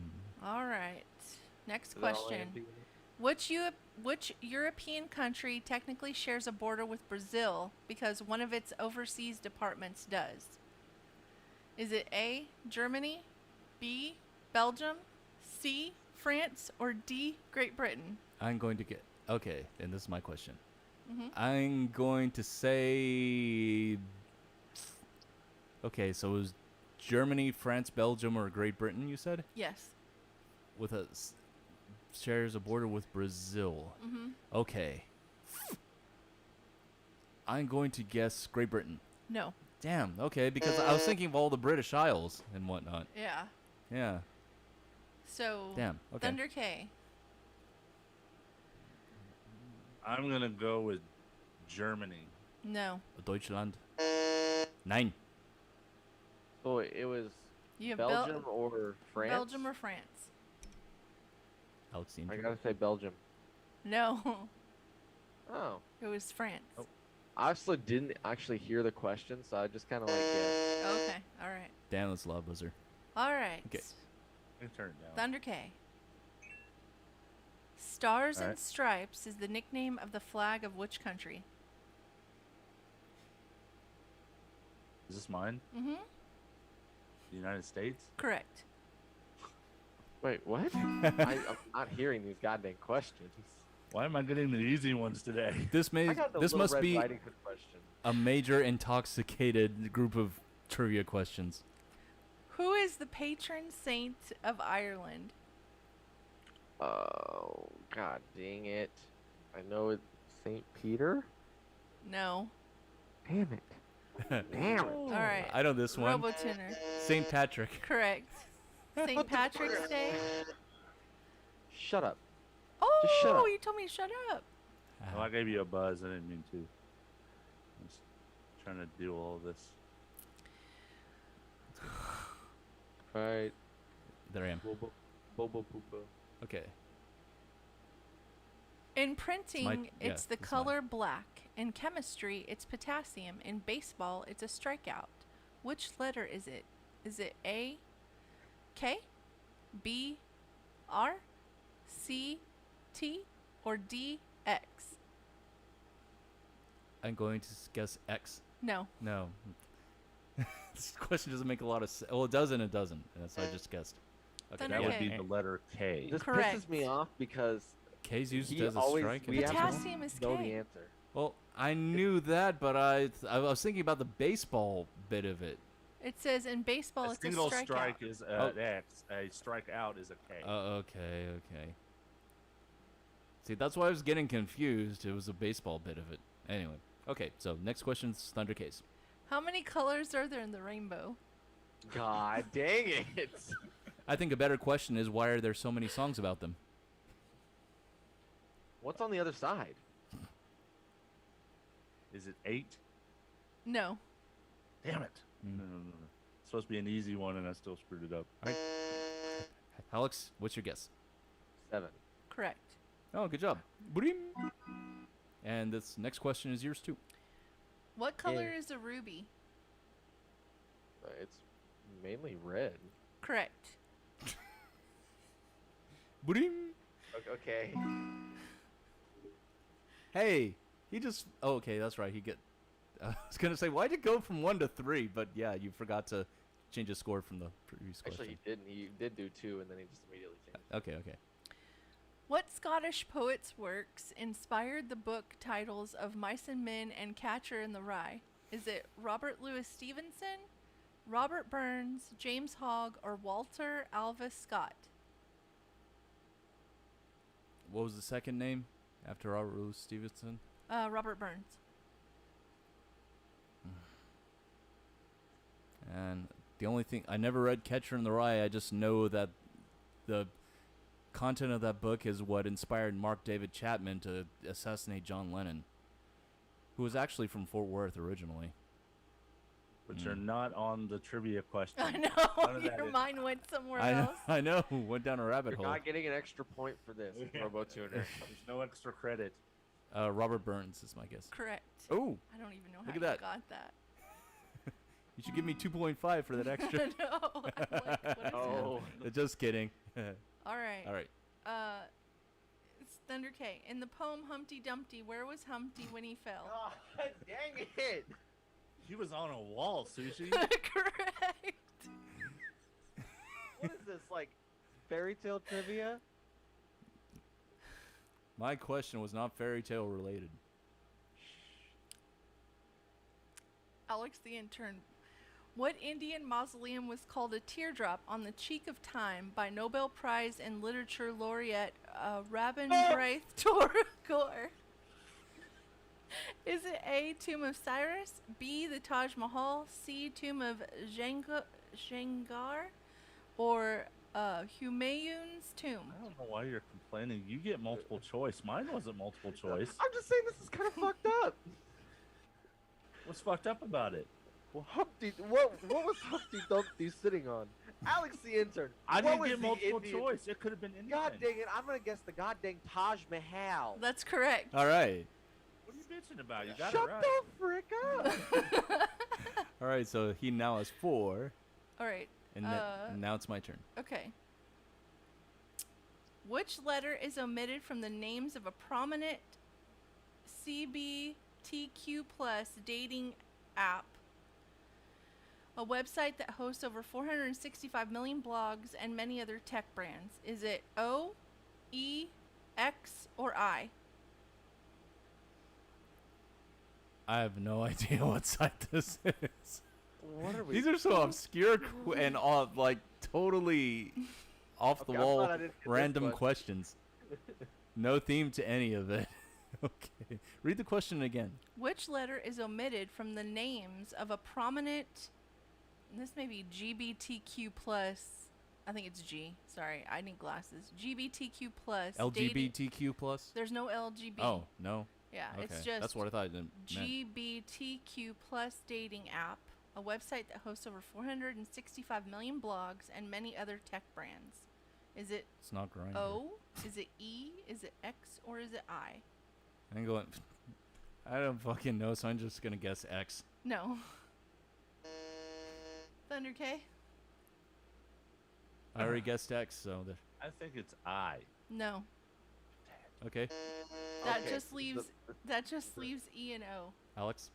All right. Next Is that all I question. have to get? Which European country technically shares a border with Brazil because one of its overseas departments does? Is it A, Germany, B, Belgium, C, France, or D, Great Britain? I'm going to get. Okay, and this is my question. Mhm. I'm going to say. Okay, so it was Germany, France, Belgium, or Great Britain, you said? Yes. With shares a border with Brazil. Mhm. Okay. I'm going to guess Great Britain. No. Damn, okay, because I was thinking of all the British Isles and whatnot. Yeah. Yeah. So Damn, okay. Thunder K. I'm gonna go with Germany. No. Deutschland. 9. So it was You have Belgium or France? Belgium or France? Alex, the I intro. gotta say Belgium. No. Oh. It was France. Oh. I actually didn't actually hear the question, so I just kind of like guessed. Okay. All right. Damn, that's a loud buzzer. All right. Okay. Turn it down. Thunder K. Stars All and right. Stripes is the nickname of the flag of which country? Is this mine? Mm-hmm. The United States? Correct. Wait, what? I'm not hearing these goddamn questions. Why am I getting the easy ones today? This I got the this Little must Red be Riding Hood question. a major intoxicated group of trivia questions. Who is the patron saint of Ireland? Oh, god dang it. I know it's St. Peter? No. Damn it. Damn it. All right. I know this one. RoboTuner. St. Patrick. Correct. St. Patrick's Day. Shut up. Oh, Just shut up. you told me to shut up. Oh, I gave you a buzz. I didn't mean to. I was trying to do all this. Right. There I am. Bobo poopa. Okay. In printing, yeah, it's the it's color black. In chemistry, it's potassium. In baseball, it's a strikeout. Which letter is it? Is it A, K, B, R, C, T, or D, X? I'm going to guess X. No. No. This question doesn't make a lot of sense. Well, it does and it doesn't. So I just guessed. Okay. Thunder That would K. be the letter K. This Correct. pisses me off because K's used he as a always strike. we have to Potassium is know K. the answer. Well, I knew that, but I was thinking about the baseball bit of it. It says in baseball, A it's a single strikeout. strike is Oh. an X. A strikeout is a K. Okay. See, that's why I was getting confused. It was a baseball bit of it. Anyway. Okay, so next question's Thunder Case. How many colors are there in the rainbow? God dang it. I think a better question is why are there so many songs about them? What's on the other side? Is it 8? No. Damn it. No. It's supposed to be an easy one, and I still screwed it up. All right. Alex, what's your guess? 7. Correct. Oh, good job. Boom. And this next question is yours too. What color is a ruby? It's mainly red. Correct. Boom. Okay. Hey, he just. Oh, okay, that's right. He get. I was gonna say, why'd it go from 1 to 3? But yeah, you forgot to change the score from the previous question. Actually, he didn't. He did do 2, and then he just immediately changed. Okay. What Scottish poet's works inspired the book titles of Mice and Men and Catcher in the Rye? Is it Robert Louis Stevenson, Robert Burns, James Hogg, or Walter Alva Scott? What was the second name after Robert Louis Stevenson? Robert Burns. And the only thing I never read Catcher in the Rye. I just know that the content of that book is what inspired Mark David Chapman to assassinate John Lennon, who was actually from Fort Worth originally. But you're not on the trivia question. I None know. of that Your is- mind went somewhere else. I know. Went down a rabbit You're hole. not getting an extra point for this, RoboTuner. There's no extra credit. Robert Burns is my guess. Correct. Oh, I don't even know Look how at you that. got that. you should give me 2.5 for that extra. No. I'm like, what is Oh. Just kidding. All right. All right. It's Thunder K. In the poem Humpty Dumpty, where was Humpty when he fell? Oh, dang it! He was on a wall, Sushi. Correct. What is this, like, fairy tale trivia? My question was not fairy tale related. Alex the intern. What Indian mausoleum was called a teardrop on the cheek of time by Nobel Prize in Literature laureate Rabindranath Tagore? Is it A, Tomb of Cyrus, B, the Taj Mahal, C, Tomb of Shangar, or Humayun's tomb. I don't know why you're complaining. You get multiple choice. Mine wasn't multiple choice. I'm just saying this is kind of fucked up. What's fucked up about it? Well, what was Humpty Dumpty sitting on? Alex the intern. I what didn't was get the multiple Indian- choice. It could have been anything. God dang it! I'm gonna guess the goddamn Taj Mahal. That's correct. All right. What are you bitching about? You got Shut it right. the frick up! All right. So he now has 4, All right. and now it's my turn. Okay. Which letter is omitted from the names of a prominent CBTQ plus dating app? A website that hosts over 465 million blogs and many other tech brands. Is it O, E, X, or I? I have no idea what site this is. What are we? These are so obscure and all like totally off the Okay, I'm wall glad I didn't get this random one. questions. No theme to any of it. Okay. Read the question again. Which letter is omitted from the names of a prominent, and this may be GBTQ plus, I think it's G, sorry, I need glasses. GBTQ plus. LGBTQ plus? There's no LGB. Oh, no. Yeah, Okay. it's just That's what I thought it meant. GBTQ plus dating app, a website that hosts over 465 million blogs and many other tech brands. Is it It's not Grindr. O? Is it E? Is it X? Or is it I? I'm going. I don't fucking know, so I'm just gonna guess X. No. Thunder K? I already guessed X, so I think it's I. No. okay. That Okay, just leaves E and O. Alex.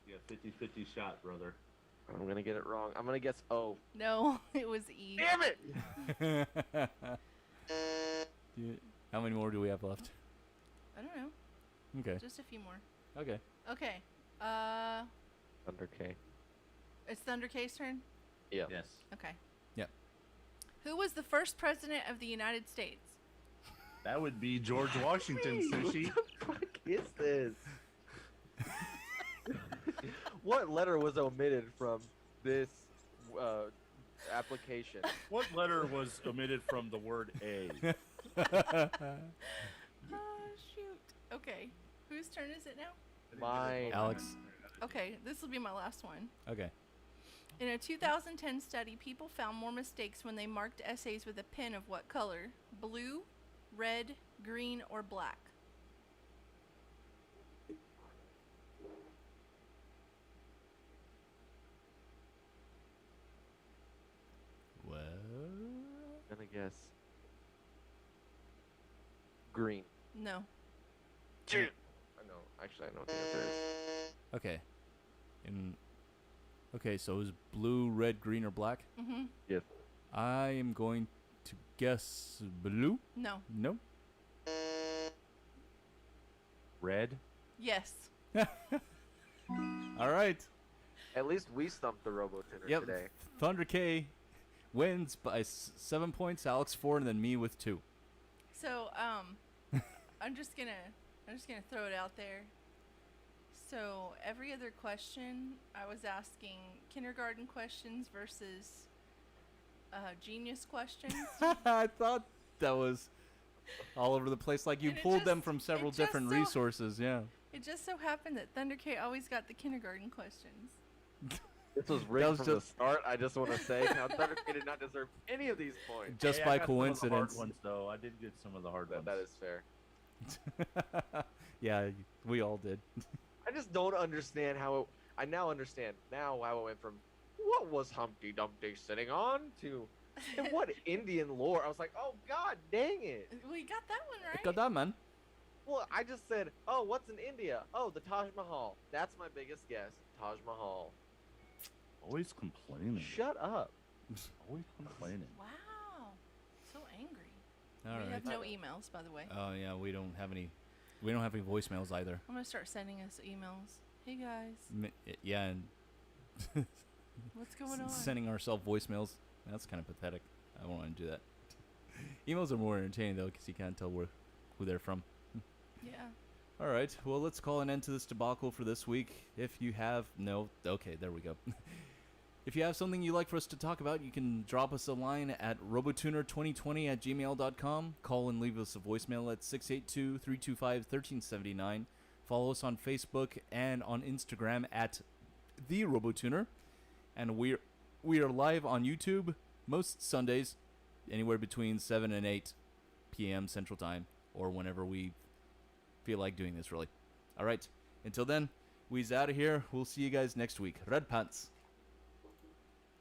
You got 50-50 shot, brother. I'm gonna get it wrong. I'm gonna guess O. No, it was E. Damn it! How many more do we have left? I don't know. Okay. Just a few more. Okay. Okay. Thunder K. It's Thunder K's turn? Yeah. Yes. Okay. Yep. Who was the first president of the United States? That would be George Washington, Sushi. What the fuck is this? What letter was omitted from this application? What letter was omitted from the word A? Oh, shoot. Okay. Whose turn is it now? Mine. Alex. Okay, this will be my last one. Okay. In a 2010 study, people found more mistakes when they marked essays with a pen of what color? Blue, red, green, or black? Well. I'm gonna guess green. No. I know. Actually, I know what the answer is. Okay. Okay, so is blue, red, green, or black? Mm-hmm. Yes. I am going to guess blue. No. No. Red? Yes. All right. At least we stumped the Robotinner Yep. today. Thunder K wins by 7 points. Alex 4, and then me with 2. So, I'm just gonna throw it out there. So every other question, I was asking kindergarten questions versus genius questions. I thought that was all over the place. Like you And it pulled them just- from several it just different so- resources. Yeah. It just so happened that Thunder K always got the kindergarten questions. This was rigged was from the just- start. I just want to say how Thunder K did not deserve any of these points. Just Hey, by I got some of the coincidence. hard ones, though. I did get some of the hard ones. That is fair. Yeah, we all did. I just don't understand how it, I now understand now how it went from what was Humpty Dumpty sitting on to and what Indian lore. I was like, oh god dang it. We got that one right. Got that, man. Well, I just said, oh, what's in India? Oh, the Taj Mahal. That's my biggest guess. Taj Mahal. Always complaining. Shut up. Always complaining. Wow. So angry. All We right. have no emails, by the way. Oh yeah, we don't have any. We don't have any voicemails either. I'm gonna start sending us emails. Hey guys, Yeah, and what's going on? sending ourselves voicemails. That's kind of pathetic. I don't want to do that. Emails are more entertaining though, because you can't tell who they're from. Yeah. All right. Well, let's call an end to this debacle for this week. If you have okay, there we go. If you have something you'd like for us to talk about, you can drop us a line at robotuner2020@gmail.com. Call and leave us a voicemail at 682-325-1379. Follow us on Facebook and on Instagram at The Robotuner. And we are live on YouTube most Sundays, anywhere between 7 and 8 p.m. Central Time, or whenever we feel like doing this, really. All right. Until then, we's out of here. We'll see you guys next week. Red Pants.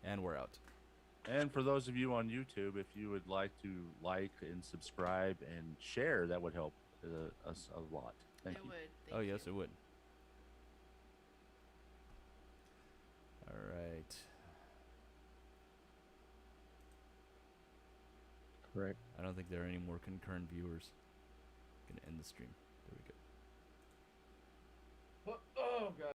And we're out. And for those of you on YouTube, if you would like to like and subscribe and share, that would help us a lot. Thank you. Oh, yes, it would. All right. Correct. I don't think there are any more concurrent viewers. Gonna end the stream. There we go. Oh, God.